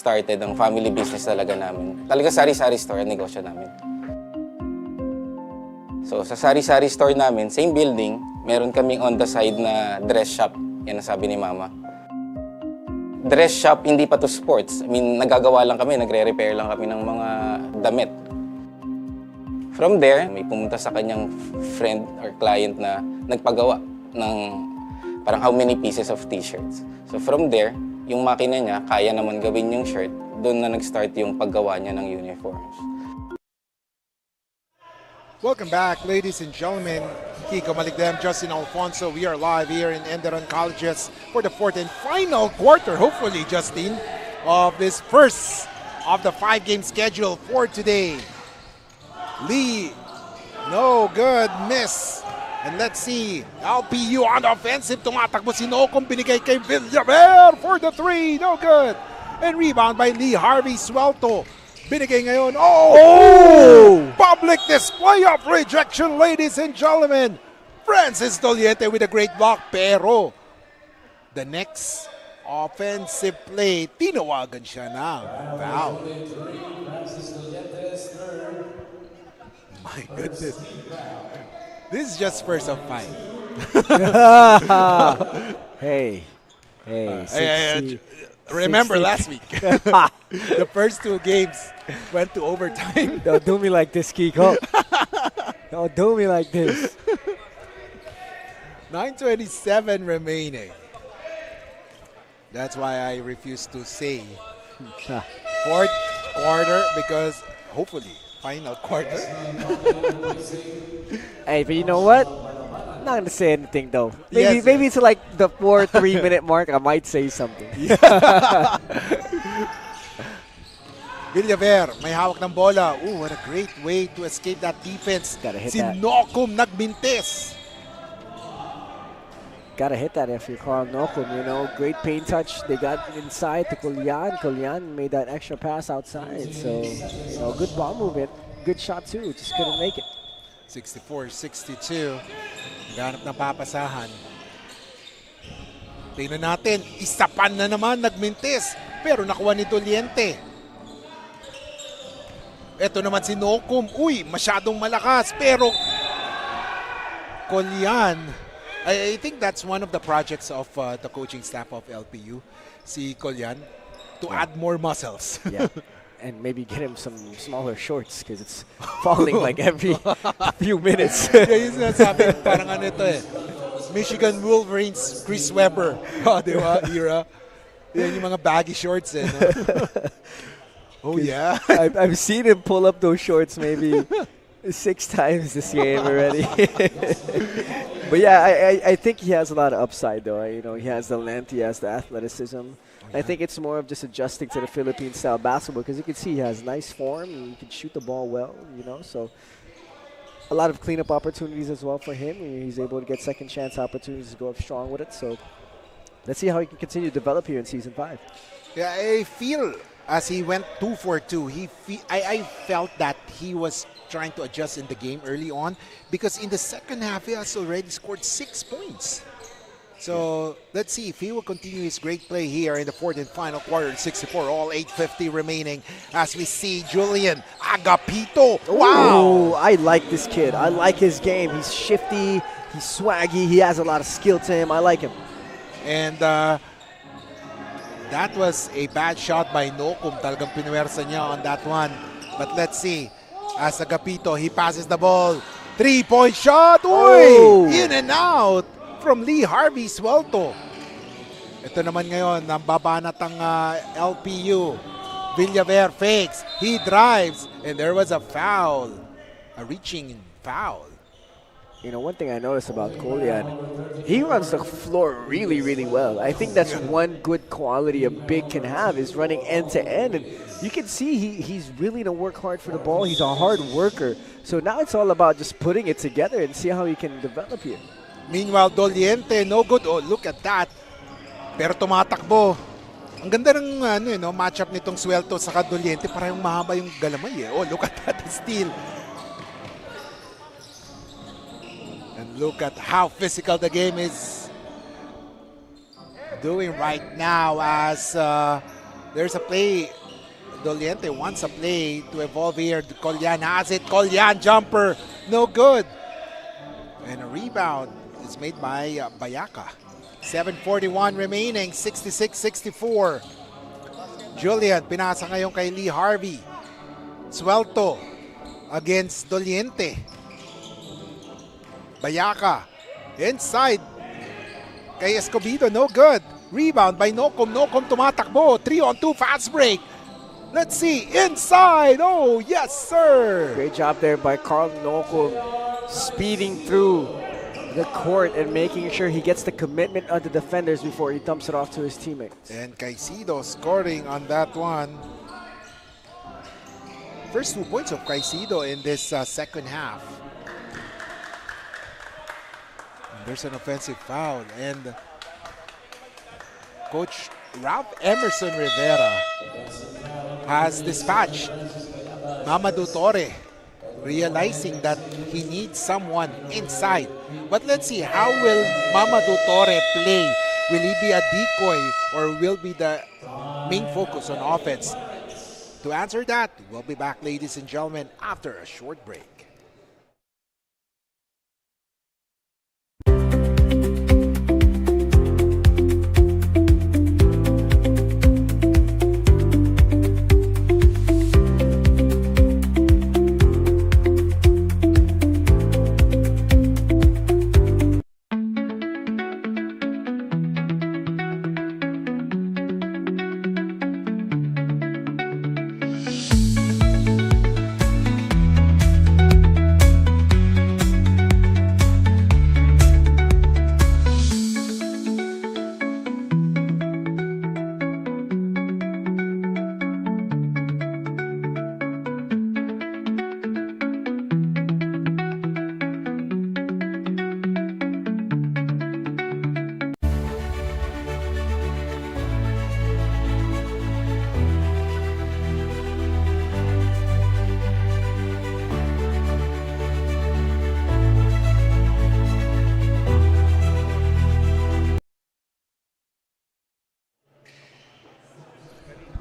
started ang family business talaga namin. Talaga sari-sari store ang negosyo namin. So sa sari-sari store namin, same building, meron kaming on the side na dress shop. Yan ang sabi ni Mama. Dress shop, hindi pa to sports. I mean, nagagawa lang kami, nagre-repair lang kami ng mga damit. From there, may pumunta sa kanyang friend or client na nagpagawa ng parang how many pieces of t-shirts. So from there, yung makina niya, kaya naman gawin yung shirt, doon na nag-start yung paggawa niya ng uniforms.
Welcome back, ladies and gentlemen. Kiko Maligdem, Justin Alfonso. We are live here in ENDERUN Collegiate for the fourth and final quarter, hopefully, Justin, of this first of the 5-game schedule for today. Lee, no good, miss. And let's see, LPU on the offensive. Tumatakbo si Nocum, binigay kay Villaver for the 3, no good. And rebound by Lee Harvey Suelto. Binigay ngayon. Oh! Public display of rejection, ladies and gentlemen. Francis Doliente with a great block. Pero the next offensive play, tinawagan siya na foul. My goodness. This is just first of 5.
Hey.
Remember
60.
last week, the first 2 games went to overtime.
Don't do me like this, Kiko. Don't do me like this.
9:27 remaining. That's why I refuse to say fourth quarter because hopefully final quarter.
Hey, but you know what? I'm not gonna say anything though. Maybe
Yes,
maybe to like the 4-3 minute mark, I might say something.
Villaver, may hawak ng bola. Ooh, what a great way to escape that defense.
Gotta hit
Si
that.
Nocum nagmintis.
Gotta hit that if you're Carl Nocum, you know. Great paint touch. They got inside to Kulyan. Kulyan made that extra pass outside. So, you know, good ball movement. Good shot too. Just couldn't make it.
64-62. Naghanap ng papasahan. Tingnan natin, isapan na naman, nagmintis. Pero nakuha ni Doliente. Ito naman si Nocum. Uy, masyadong malakas. Pero, Kolyan, I think that's one of the projects of the coaching staff of LPU, si Kolyan, to add more muscles.
Yeah. And maybe get him some smaller shorts because it's falling like every few minutes.
Kaya yung sinasabi, parang ano ito eh. Michigan Wolverines, Chris Webber. Di ba? Era. Yan yung mga baggy shorts eh. No? Oh yeah.
I've seen him pull up those shorts maybe 6 times this game already. But yeah, I think he has a lot of upside though. You know, he has the length, he has the athleticism. I think it's more of just adjusting to the Philippine-style basketball because you can see he has nice form. He can shoot the ball well, you know. So a lot of cleanup opportunities as well for him. He's able to get second chance opportunities to go up strong with it. So let's see how he can continue to develop here in Season 5.
Yeah, I feel as he went 2 for 2, I felt that he was trying to adjust in the game early on because in the second half he has already scored 6 points. So let's see if he will continue his great play here in the fourth and final quarter. 64, all 8:50 remaining as we see Julian Agapito. Wow!
Ooh, I like this kid. I like his game. He's shifty. He's swaggy. He has a lot of skill to him. I like him.
And that was a bad shot by Nocum. Talagang pinuwersa niya on that one. But let's see. As Agapito, he passes the ball. 3-point shot. Uy! In and out from Lee Harvey Suelto. Ito naman ngayon, ang babanat ang LPU. Villaver fakes. He drives. And there was a foul. A reaching foul.
You know, one thing I noticed about Kolyan, he runs the floor really, really well. I think that's one good quality a big can have is running end-to-end. And you can see he's really to work hard for the ball. He's a hard worker. So now it's all about just putting it together and see how he can develop here.
Meanwhile, Doliente, no good. Oh, look at that. Pero tumatakbo. Ang ganda ng matchup nitong Suelto sa Doliente. Parang mahaba yung galamay eh. Oh, look at that steal. And look at how physical the game is doing right now as There's a play. Doliente wants a play to evolve here. Collian has it. Collian jumper. No good. And a rebound is made by Bayaka. 7:41 remaining. 66-64. Julian, pinasa ngayon kay Lee Harvey. Suelto against Doliente. Bayaka inside kay Escobedo, no good. Rebound by Nocum. Nocum tumatakbo. 3-on-2 fast break. Let's see. Inside. Oh, yes, sir.
Great job there by Carl Nocum, speeding through the court and making sure he gets the commitment of the defenders before he dumps it off to his teammates.
And Caicedo scoring on that one. First 2 points of Caicedo in this second half. And there's an offensive foul. And Coach Ralph Emerson Rivera has dispatched Mamadou Torre, realizing that he needs someone inside. But let's see, how will Mamadou Torre play? Will he be a decoy or will be the main focus on offense? To answer that, we'll be back, ladies and gentlemen, after a short break.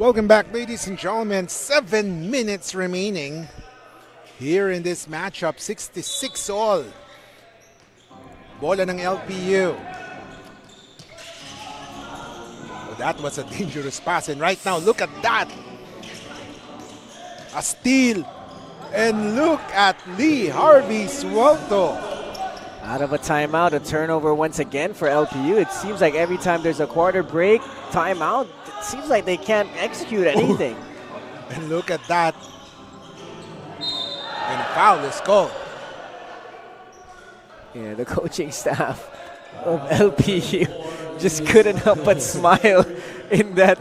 Welcome back, ladies and gentlemen. 7 minutes remaining here in this matchup. 66 all. Bola ng LPU. Oh, that was a dangerous pass. And right now, look at that. A steal. And look at Lee Harvey Suelto.
Out of a timeout, a turnover once again for LPU. It seems like every time there's a quarter break, timeout, it seems like they can't execute anything.
And look at that. And a foul is called.
Yeah, the coaching staff of LPU just couldn't help but smile in that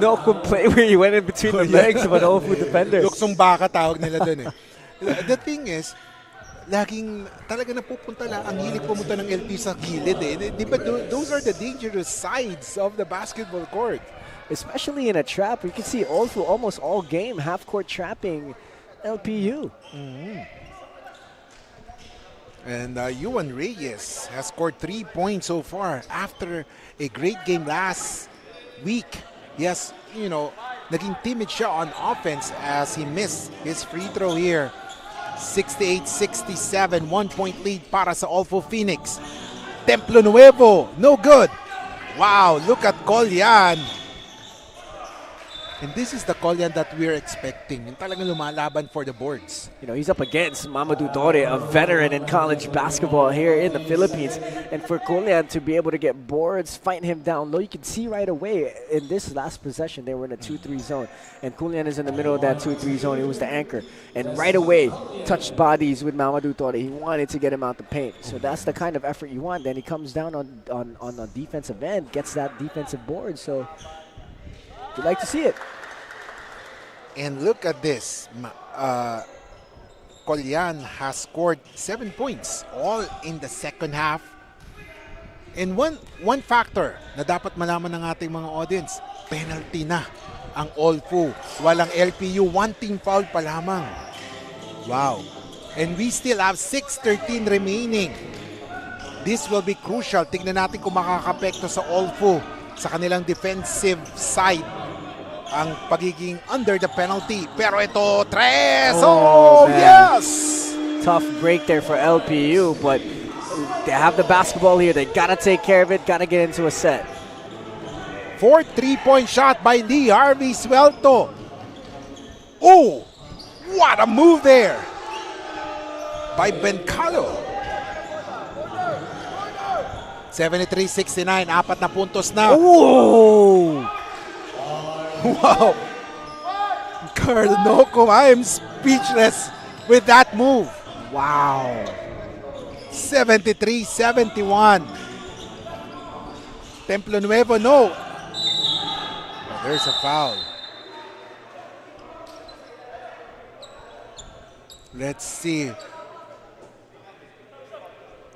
no complaint where he went in between the legs of an Olfu defender.
Luksong baka tawag nila dun eh. The thing is, laging talaga napupunta lang ang hilig pumunta ng LP sa gilid eh. Di ba, those are the dangerous sides of the basketball court.
Especially in a trap. You can see Olfu almost all game half-court trapping LPU.
Mm-hmm. And Yuan Reyes has scored 3 points so far after a great game last week. Yes, you know, naging timid siya on offense as he missed his free throw here. 68-67, 1-point lead para sa Olfu Phoenix. Templo Nuevo, no good. Wow, look at Collian. And this is the Collian that we're expecting. Yung talagang lumalaban for the boards.
You know, he's up against Mamadou Torre, a veteran in college basketball here in the Philippines. And for Collian to be able to get boards, fight him down low, you can see right away in this last possession, they were in a 2-3 zone. And Collian is in the middle of that 2-3 zone. He was the anchor. And right away, touched bodies with Mamadou Torre. He wanted to get him out the paint. So that's the kind of effort you want. Then he comes down on the defensive end, gets that defensive board. So you'd like to see it.
And look at this. Collian has scored 7 points, all in the second half. And one factor na dapat malaman ng ating mga audience, penalty na ang Olfu. Walang LPU, one team foul pa lamang. Wow. And we still have 6:13 remaining. This will be crucial. Tignan natin kung makakapekto sa Olfu sa kanilang defensive side ang pagiging under the penalty. Pero ito, tres! Oh,
man.
yes!
Tough break there for LPU, but they have the basketball here. They gotta take care of it, gotta get into a set.
4 3-point shot by Lee Harvey Suelto. Oh, what a move there by Bencalo. 73-69, 4 na puntos na.
Whoa!
Wow. Carl Nocum, I am speechless with that move.
Wow.
73-71. Templo Nuevo, no. Oh, there's a foul. Let's see.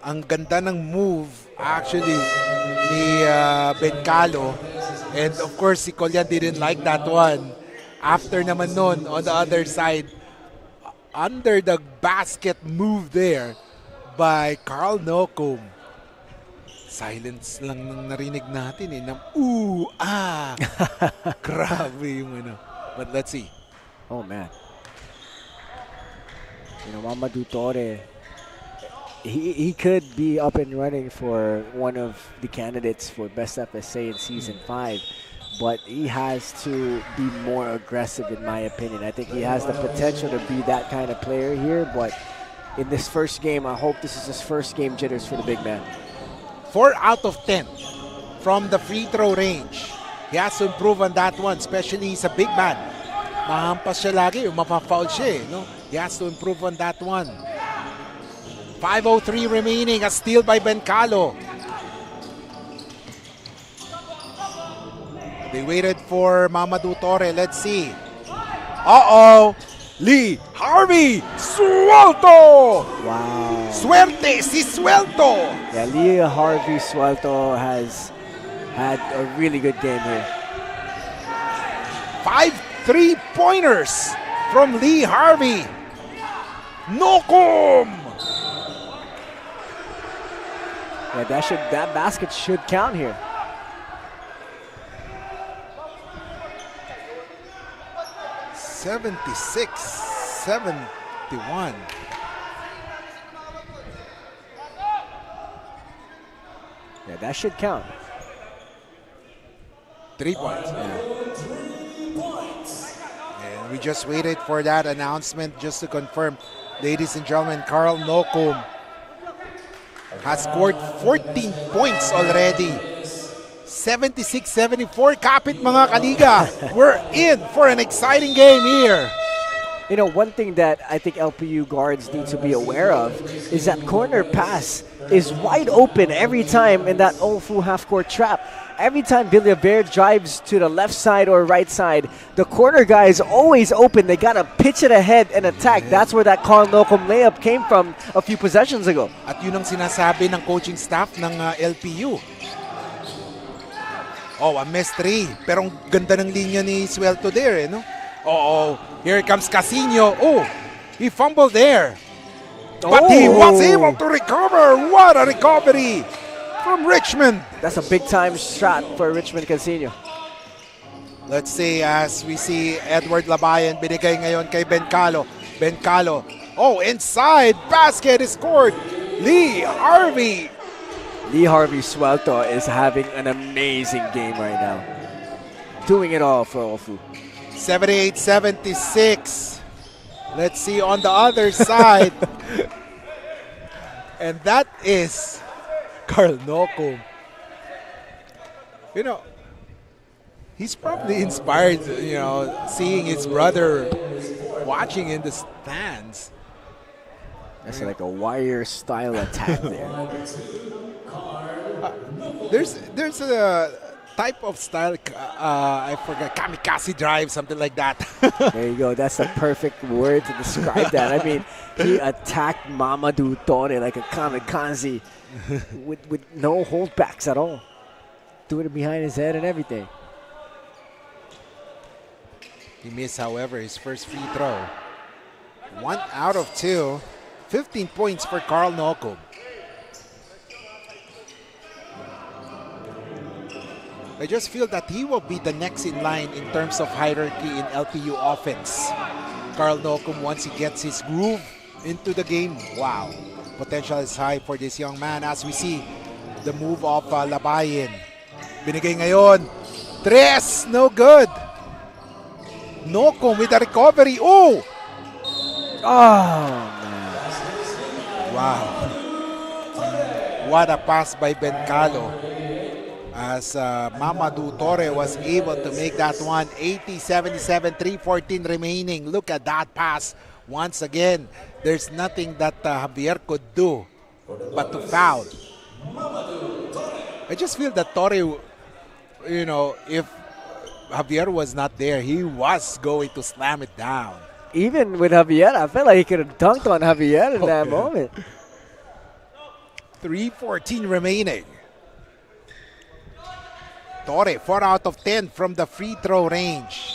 Ang ganda ng move actually ni Bencalo. And of course, si Collian didn't like that one. After naman nun, on the other side, under the basket move there by Carl Nocum. Silence lang nang narinig natin eh. Ooh, ah. Grabe yung ano. But let's see.
Oh, man. You know, Mamadou Torre, he could be up and running for one of the candidates for Best FSA in Season 5, but he has to be more aggressive in my opinion. I think he has the potential to be that kind of player here, but in this first game, I hope this is his first game jitters for the big man.
4 out of 10 from the free throw range. He has to improve on that one, especially he's a big man. Mahampas siya lagi, mapafoul siya eh, no? He has to improve on that one. 5:03 remaining, a steal by Bencalo. They waited for Mamadou Torre. Let's see. Uh-oh! Lee Harvey Suelto!
Wow.
Suerte si Suelto!
Yeah, Lee Harvey Suelto has had a really good game here.
5 3-pointers from Lee Harvey. Nocum!
Yeah, that basket should count here.
$76-71.
Yeah, that should count.
3 points. Yeah. And we just waited for that announcement just to confirm. Ladies and gentlemen, Carl Nocum has scored 14 points already. 76-74, kapit mga kaliga. We're in for an exciting game here.
You know, one thing that I think LPU guards need to be aware of is that corner pass is wide open every time in that Olfu half-court trap. Every time Villaver drives to the left side or right side, the corner guy is always open. They got to pitch it ahead and attack. That's where that Carl Nocum layup came from a few possessions ago.
At yun ang sinasabi ng coaching staff ng LPU. Oh, a missed three. Pero ang ganda ng linya ni Suelto there, eh, no? Oh, here comes Casino. Oh, he fumbled there. But he was able to recover. What a recovery from Richmond.
That's a big-time shot for Richmond Casino.
Let's see as we see Edward Labayan binigay ngayon kay Bencalo. Bencalo. Oh, inside. Basket is scored. Lee Harvey.
Lee Harvey Suelto is having an amazing game right now. Doing it all for Olfu.
78-76. Let's see on the other side. And that is Carl Nocum. You know, he's probably inspired, you know, seeing his brother watching in the stands.
That's like a wire style attack there.
There's a type of style, I forgot, kamikaze drive, something like that.
There you go. That's the perfect word to describe that. I mean, he attacked Mamadou Torre like a kamikaze with no holdbacks at all. Doing it behind his head and everything.
He missed, however, his first free throw. 1 out of 2. 15 points for Carl Nocum. I just feel that he will be the next in line in terms of hierarchy in LPU offense. Carl Nocum, once he gets his groove into the game, wow. Potential is high for this young man as we see the move of Labayin. Binigay ngayon. Tres, no good. Nocum with a recovery. Oh!
Oh, man.
Wow. What a pass by Bencalo. As Mamadou Torre was able to make that one. 80-77, 3:14 remaining. Look at that pass. Once again, there's nothing that Javier could do but to foul. I just feel that Torre, you know, if Javier was not there, he was going to slam it down.
Even with Javier, I felt like he could have dunked on Javier in that moment.
3:14 remaining. Torre, 4 out of 10 from the free throw range.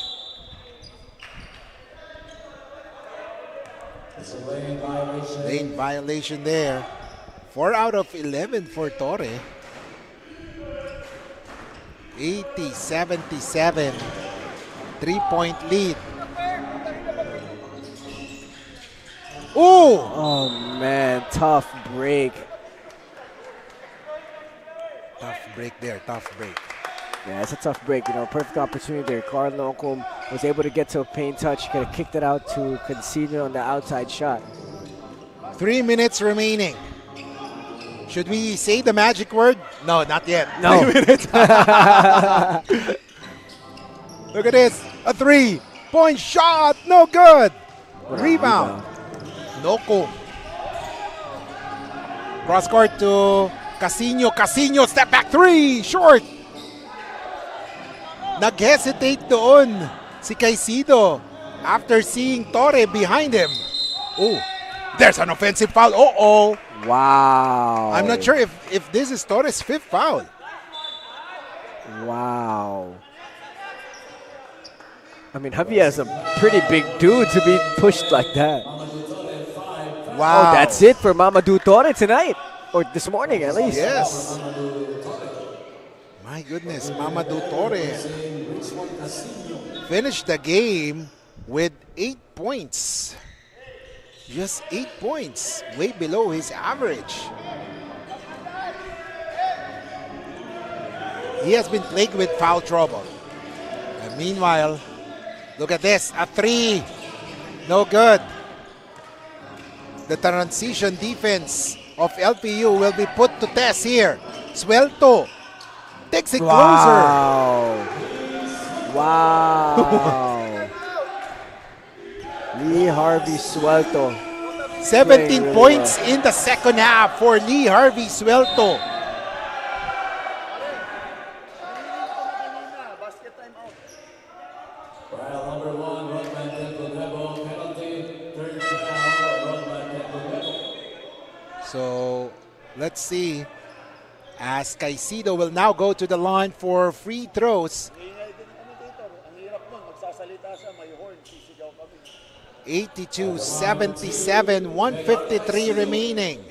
Lane violation there. 4 out of 11 for Torre. 80-77. 3-point lead. Ooh!
Oh, man. Tough break.
Tough break there. Tough break.
Yeah, it's a tough break. You know, perfect opportunity there. Carl Nocum was able to get to a paint touch. He could have kicked it out to Conceded on the outside shot.
3 minutes remaining. Should we say the magic word? No, not yet.
No.
3 minutes. Look at this. A 3-point shot. No good. Rebound. Nocum. Cross court to Casino. Casino, step back 3. Short. Nag-hesitate doon si Caicedo after seeing Torre behind him. Oh, there's an offensive foul. Uh-oh.
Wow.
I'm not sure if this is Torres' 5th foul.
Wow. I mean, Javier is a pretty big dude to be pushed like that.
Wow.
Oh, that's it for Mamadou Torre tonight. Or this morning, at least.
Yes. My goodness, Mamadou Torre finished the game with 8 points. Just 8 points, way below his average. He has been plagued with foul trouble. And meanwhile, look at this, a 3. No good. The transition defense of LPU will be put to test here. Suelto takes it closer.
Wow. Lee Harvey Suelto.
17
really
points
well
in the second half for Lee Harvey Suelto. So let's see, as Caicedo will now go to the line for free throws. 82-77, 153 remaining.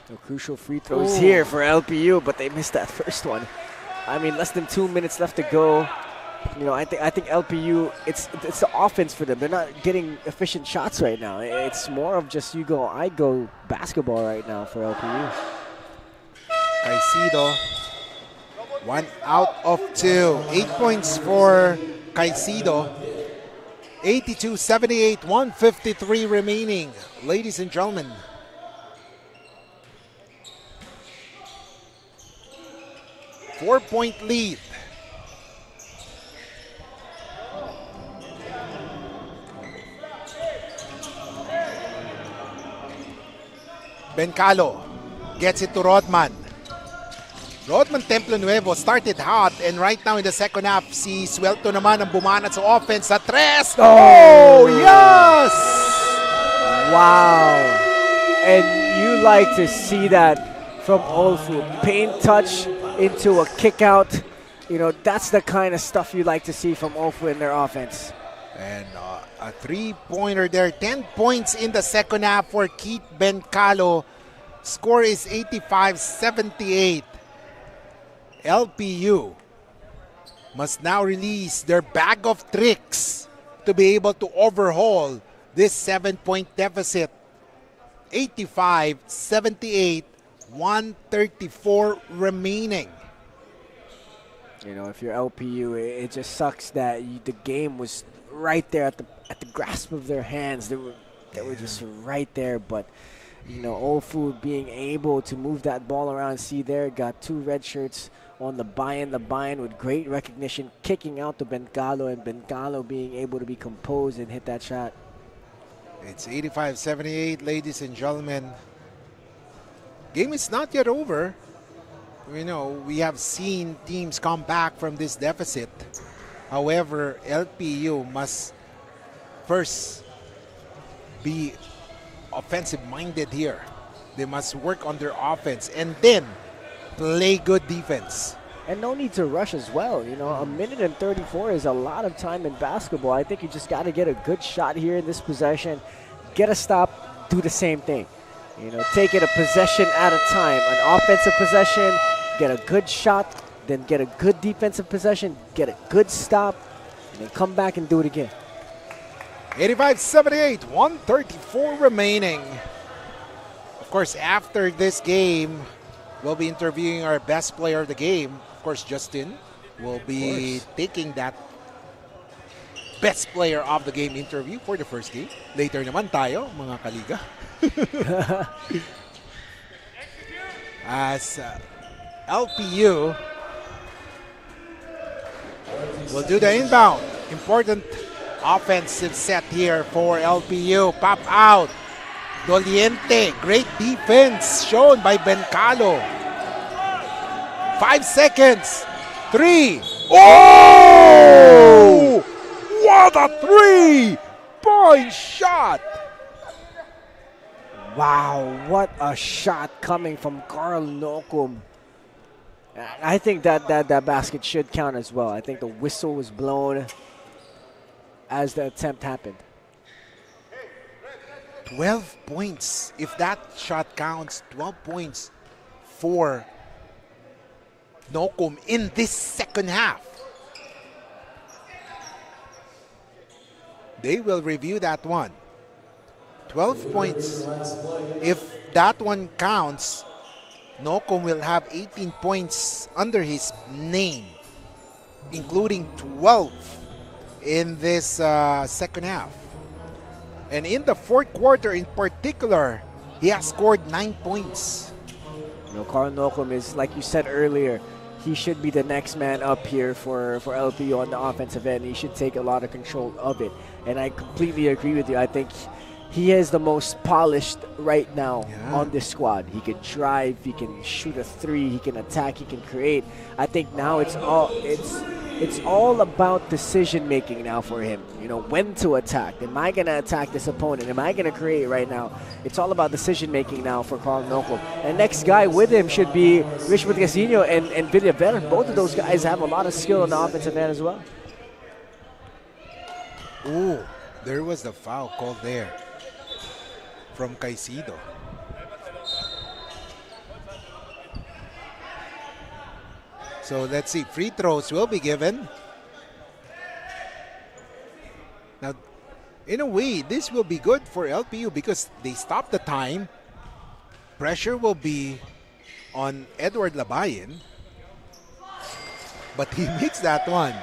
So crucial free throws here for LPU, but they missed that first one. I mean, less than 2 minutes left to go. You know, I think LPU, it's the offense for them. They're not getting efficient shots right now. It's more of just you go, I go basketball right now for LPU.
Caicedo, 1 out of 2. 8 points for Caicedo. 82-78, 153 remaining. Ladies and gentlemen. Four-point lead. Bencalo gets it to Rodman. Rodman Templo Nuevo started hot, and right now in the second half, si Suelto naman ang bumanat sa offense sa tres. Oh, yes!
Wow. And you like to see that from Olfu. Paint touch into a kick out. You know, that's the kind of stuff you like to see from Olfu in their offense.
And a three-pointer there. 10 points in the second half for Keith Bencalo. Score is 85-78. LPU must now release their bag of tricks to be able to overhaul this 7-point deficit. 85-78, 134 remaining.
You know, if you're LPU, it just sucks that the game was right there at the grasp of their hands. They were just right there, but you know, Olfu being able to move that ball around. See there, got 2 red shirts on the buy-in. The buy-in with great recognition, kicking out to Bencalo, and Bencalo being able to be composed and hit that shot.
It's 85-78, ladies and gentlemen. Game is not yet over. You know, we have seen teams come back from this deficit. However, LPU must first be offensive-minded here. They must work on their offense and then play good defense.
And no need to rush as well. You know, a minute and 34 is a lot of time in basketball. I think you just got to get a good shot here in this possession, get a stop, do the same thing. You know, take it a possession at a time. An offensive possession, get a good shot, then get a good defensive possession, get a good stop, and then come back and do it again.
85-78, 134 remaining. Of course, after this game, we'll be interviewing our best player of the game. Of course, Justin will be taking that best player of the game interview for the first game. Later naman tayo, mga kaliga. As LPU will do the inbound. Important offensive set here for LPU. Pop out. Doliente. Great defense shown by Bencalo. 5 seconds. 3. Oh! What a 3-point shot!
Wow, what a shot coming from Carl Nokum. I think that basket should count as well. I think the whistle was blown as the attempt happened.
12 points. If that shot counts, 12 points for Nokum in this second half. They will review that one. 12 points. If that one counts, Nokum will have 18 points under his name, including 12 in this second half. And in the fourth quarter in particular, he has scored 9 points.
You know, Carl Nokum is, like you said earlier, he should be the next man up here for LPU on the offensive end. He should take a lot of control of it. And I completely agree with you. I think he is the most polished right now on this squad. He can drive, he can shoot a 3, he can attack, he can create. I think now it's all about decision making now for him. You know, when to attack. Am I going to attack this opponent? Am I going to create right now? It's all about decision making now for Carl Nokum. And next guy with him should be Richmond Casino and Villaver. Both of those guys have a lot of skill on the offensive end as well.
Ooh, there was the foul called there from Caicedo. So let's see, free throws will be given. Now, in a way, this will be good for LPU because they stop the time. Pressure will be on Edward Labayan. But he makes that one.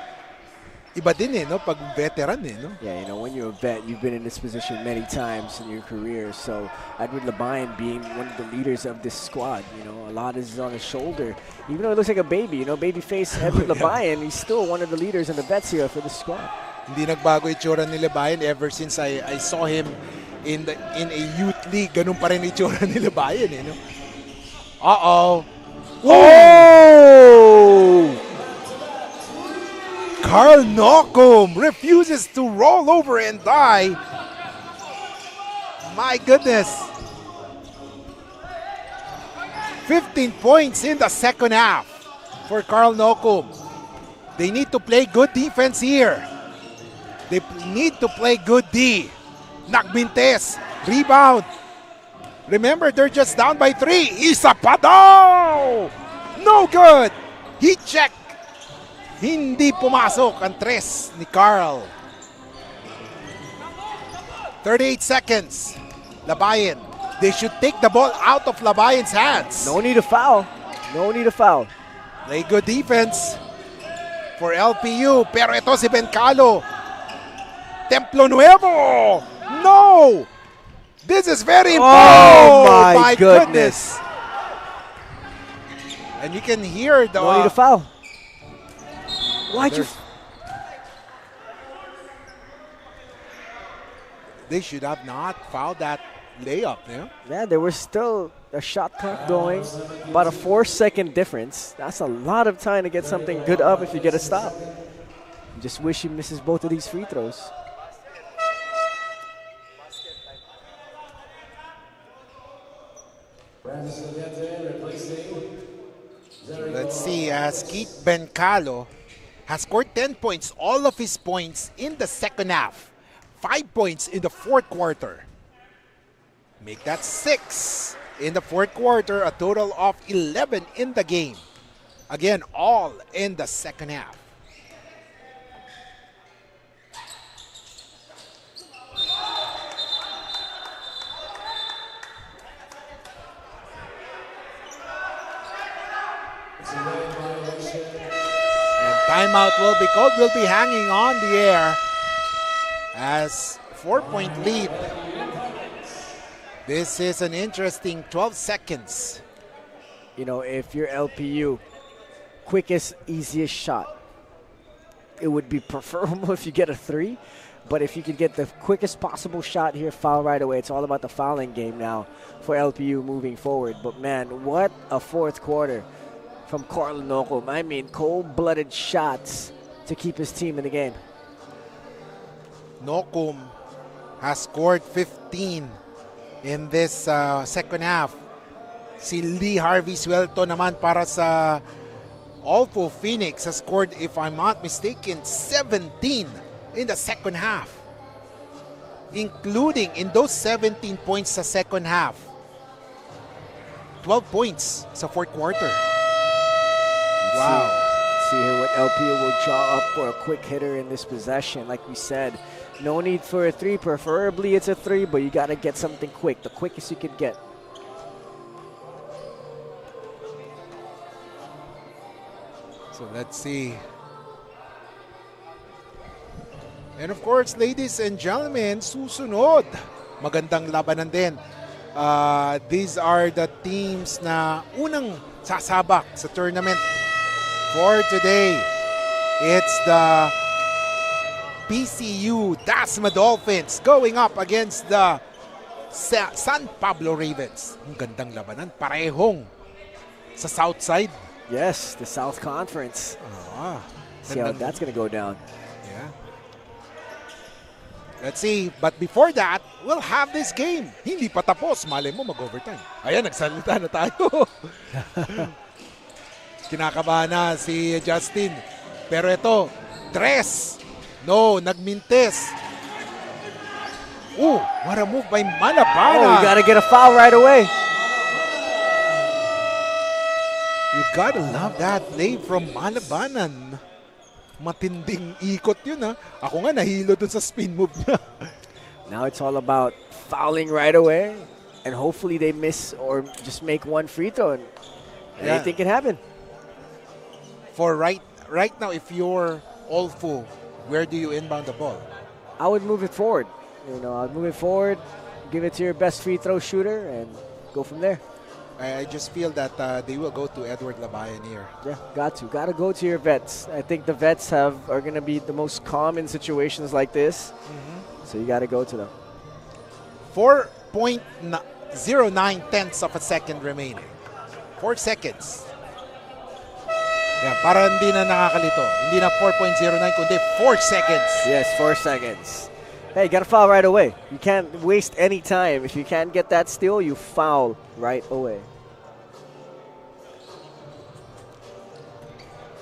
Iba din no? Pag veteran no?
Yeah, you know, when you're a vet, you've been in this position many times in your career. So Edward Labayan being one of the leaders of this squad, you know, a lot is on his shoulder. Even though he looks like a baby, you know, baby face Edward Labayan, he's still one of the leaders and the vets here for the squad.
Hindi nagbago itsura ni Labayan ever since I saw him in a youth league. Ganun pa rin itsura ni Labayan, no? Uh-oh. Oh! Carl Nokum refuses to roll over and die. My goodness. 15 points in the second half for Carl Nokum. They need to play good defense here. They need to play good D. Nagbintes. Rebound. Remember, they're just down by 3. Isa pa daw! No good! Heat check. Hindi pumasok ang tres ni Carl. 38 seconds. Labayan. They should take the ball out of Labayan's hands.
No need to foul. No need to foul.
Play good defense for LPU. Pero ito si Bencalo. Templo Nuevo. No! This is very important.
Oh my goodness.
And you can hear the...
No need to foul. Why'd you...
They should have not fouled that layup, yeah?
Yeah, there was still a shot clock going. About a 4-second difference. That's a lot of time to get something good up if you get a stop. Just wish he misses both of these free throws.
Let's see, as Keith Bencalo has scored 10 points, all of his points in the second half. 5 points in the fourth quarter. Make that 6 in the fourth quarter, a total of 11 in the game. Again, all in the second half. And timeout will be called. We'll be hanging on the air as 4-point lead. This is an interesting 12 seconds.
You know, if you're LPU, quickest, easiest shot, it would be preferable if you get a 3. But if you could get the quickest possible shot here, foul right away. It's all about the fouling game now for LPU moving forward. But man, what a fourth quarter from Carl Nocum. I mean, cold-blooded shots to keep his team in the game.
Nocum has scored 15 in this second half. Si Lee Harvey Suelto naman para sa Olfu Phoenix has scored, if I'm not mistaken, 17 in the second half. Including in those 17 points sa second half, 12 points sa fourth quarter. Wow.
See here what LPU will draw up for a quick hitter in this possession. Like we said, no need for a 3. Preferably it's a 3, but you got to get something quick. The quickest you could get.
So let's see. And of course, ladies and gentlemen, susunod. Magandang labanan din. These are the teams na unang sasabak sa tournament for today. It's the PCU Dasma Dolphins going up against the San Pablo Ravens. Ang gandang labanan. Parehong sa South Side.
Yes, the South Conference. See how that's going to go down.
Yeah. Let's see. But before that, we'll have this game. Hindi pa tapos. Malay mo mag-overtime. Ayan, nagsalita na tayo. Kinakabahan na si Justin. Pero ito, tres. No, nagmintes. Ooh, what a move by Malabana.
Oh, you got to get a foul right away.
You gotta love that play from Malabanan. Matinding ikot yun, ha. Ako nga nahilo dun sa spin move niya.
Now it's all about fouling right away, and hopefully they miss or just make one free throw, and anything can happen.
For right now, if you're Olfu, where do you inbound the ball?
I would move it forward. You know, I'd move it forward, give it to your best free throw shooter, and go from there.
I just feel that they will go to Edward Labayan here.
Yeah, got to go to your vets. I think the vets are going to be the most calm in situations like this. So you got to go to them.
4.09 tenths of a second remaining. 4 seconds. Yeah, para hindi na nakakalito. Hindi na 4.09 kundi 4 seconds.
Yes, 4 seconds. Hey, you got to foul right away. You can't waste any time. If you can't get that steal, you foul right away.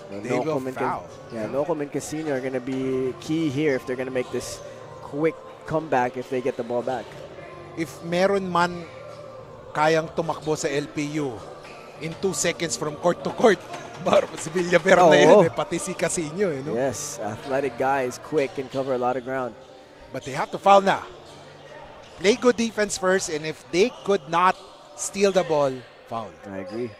Nocum
and Casino are going to be key here if they're going to make this quick comeback if they get the ball back.
If meron man kayang tumakbo sa LPU in 2 seconds from court to court. Si Villaver na yun, pati si Casino. No?
Yes, athletic guys, quick, can cover a lot of ground.
But they have to foul na. Play good defense first, and if they could not steal the ball, foul.
I agree.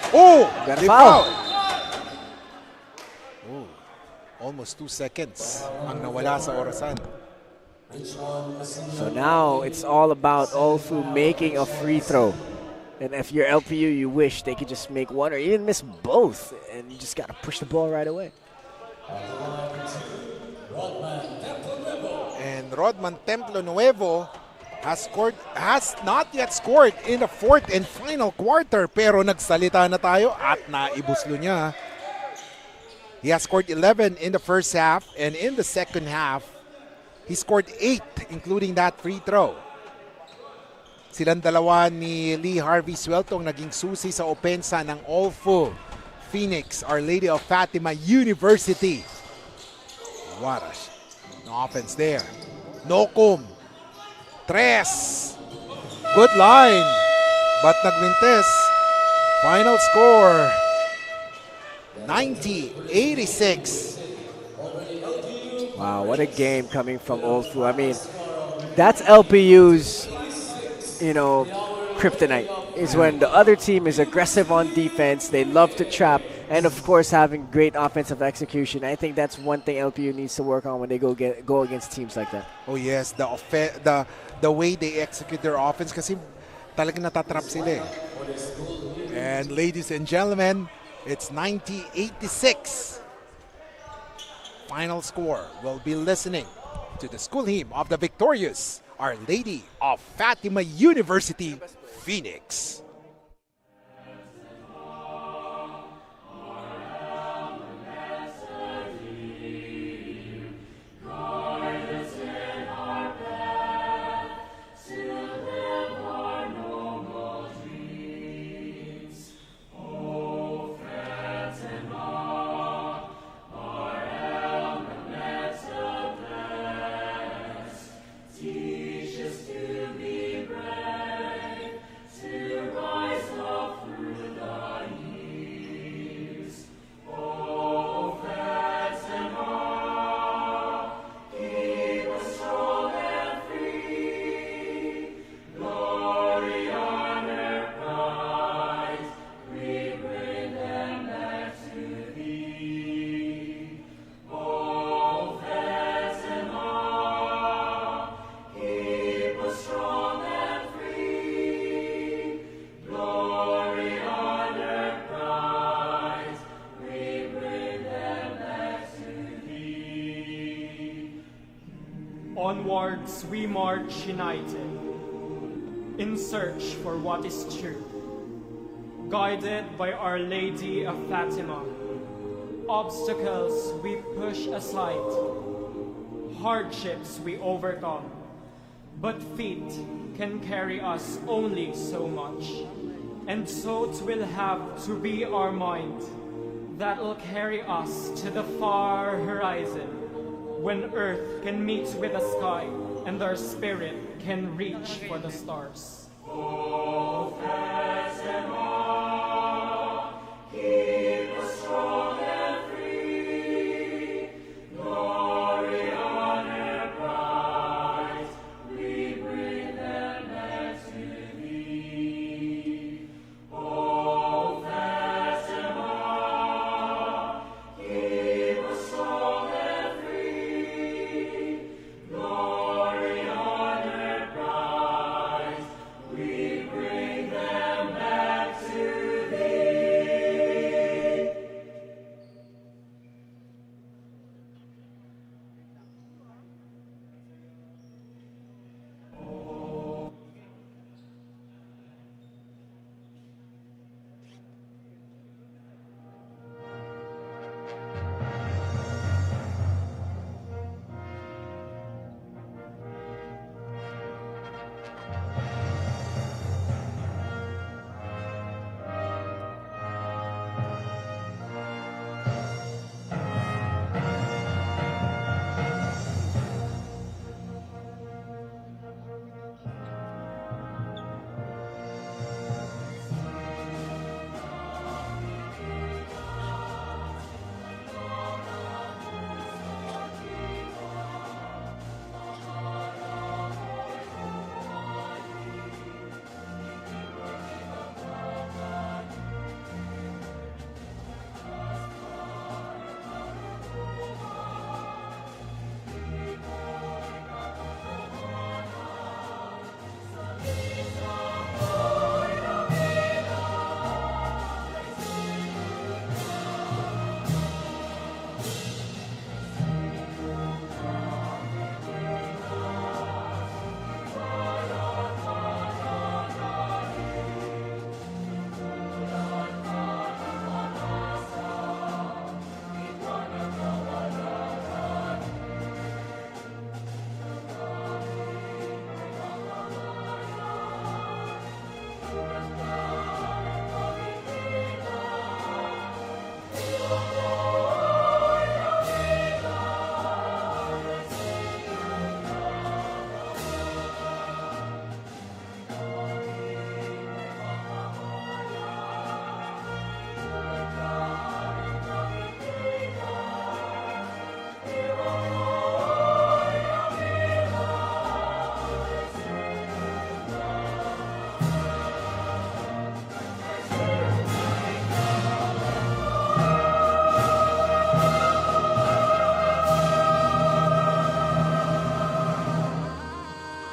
Oh!
Got a
They
foul.
Oh, almost 2 seconds ang nawala sa orasan.
So now it's all about Olfu making a free throw. And if you're LPU, you wish they could just make one or even miss both. And you just got to push the ball right away.
And Rodman Templo Nuevo has not yet scored in the fourth and final quarter, pero nagsalita na tayo at naibuslo niya. He has scored 11 in the first half, and in the second half, he scored 8, including that free throw. Silang dalawa ni Lee Harvey Sueltong naging susi sa opensa ng Olfu Phoenix, Our Lady of Fatima University. What an offense there. Nokum. 3. Good line. But nagmintes. Final score, 90-86.
Wow, what a game coming from Olfu. I mean, that's LPU's, kryptonite, is when the other team is aggressive on defense, they love to trap, and of course having great offensive execution. I think that's one thing LPU needs to work on when they go against teams like that.
Oh yes, the way they execute their offense kasi talagang natatrap sila. And ladies and gentlemen, it's 90-86. Final score. We'll be listening to the school hymn of the victorious Our Lady of Fatima University, Phoenix.
Onwards we march united, in search for what is true. Guided by Our Lady of Fatima, obstacles we push aside, hardships we overcome, but feet can carry us only so much. And so 'twill have to be our mind that'll carry us to the far horizon, when earth can meet with the sky and our spirit can reach for the stars. Keep us strong and free. Glory, honor, pride, we bring them back to thee. O Fatima, keep us strong and free. Glory, honor, pride, we bring them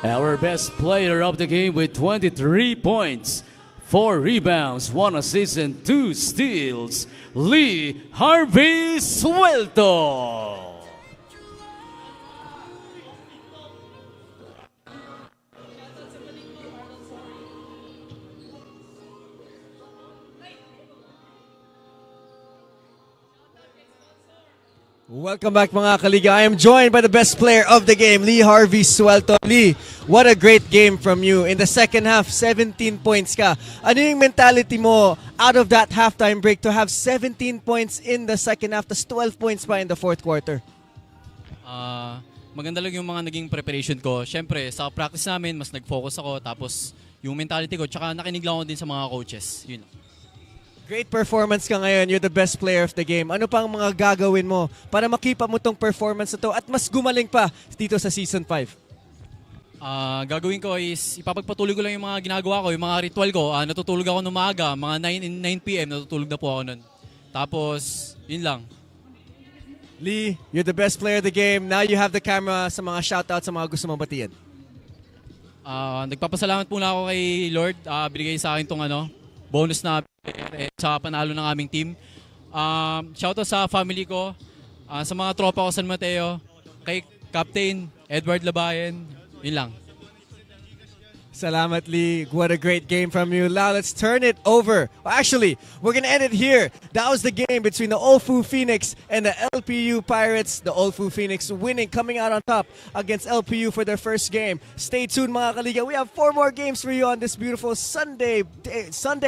Our best player of the game with 23 points, 4 rebounds, 1 assist, and 2 steals, Lee Harvey Suelto.
Welcome back mga kaliga. I am joined by the best player of the game, Lee Harvey Suelto. Lee, what a great game from you. In the second half, 17 points ka. Ano yung mentality mo out of that halftime break to have 17 points in the second half, tas 12 points pa in the fourth quarter?
Maganda lang yung mga naging preparation ko. Siyempre, sa practice namin, mas nag-focus ako. Tapos, yung mentality ko, tsaka nakinig lang ako din sa mga coaches. Yun lang.
Great performance ka ngayon. You're the best player of the game. Ano pang mga gagawin mo para makipa mo tong performance na to at mas gumaling pa dito sa Season 5?
Gagawin ko is ipapagpatuloy ko lang yung mga ginagawa ko, yung mga ritual ko. Natutulog ako ng maaga, mga 9 p.m. natutulog na po ako nun. Tapos, yun lang.
Lee, you're the best player of the game. Now you have the camera sa mga shoutouts sa mga gusto mong batiyan.
Nagpapasalamat po na ako kay Lord. Binigay sa akin tong bonus na sa panalo ng aming team. Shoutout sa family ko, sa mga tropa ko San Mateo, kay Captain Edward Labayan. Yun lang.
Salamat, Lee. What a great game from you. Now let's turn it over. Well, actually, we're going to end it here. That was the game between the Olfu Phoenix and the LPU Pirates. The Olfu Phoenix winning, coming out on top against LPU for their first game. Stay tuned, mga kaliga. We have 4 more games for you on this beautiful Sunday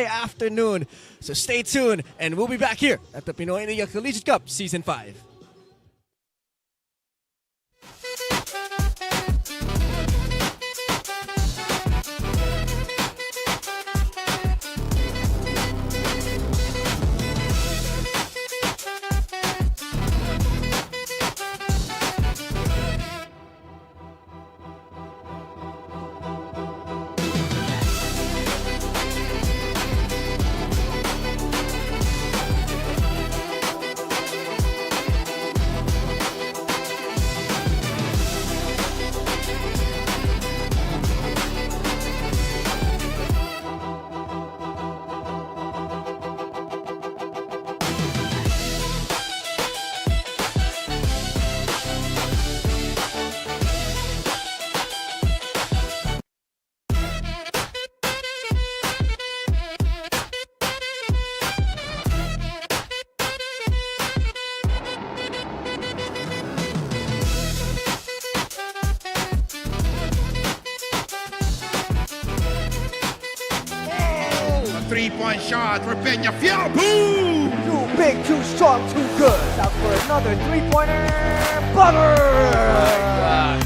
afternoon. So stay tuned, and we'll be back here at the Pinoyliga Collegiate Cup Season 5.
Three-point shot for Peñafiel. Boom!
Too big, too strong, too good. Out for another three-pointer. Butter!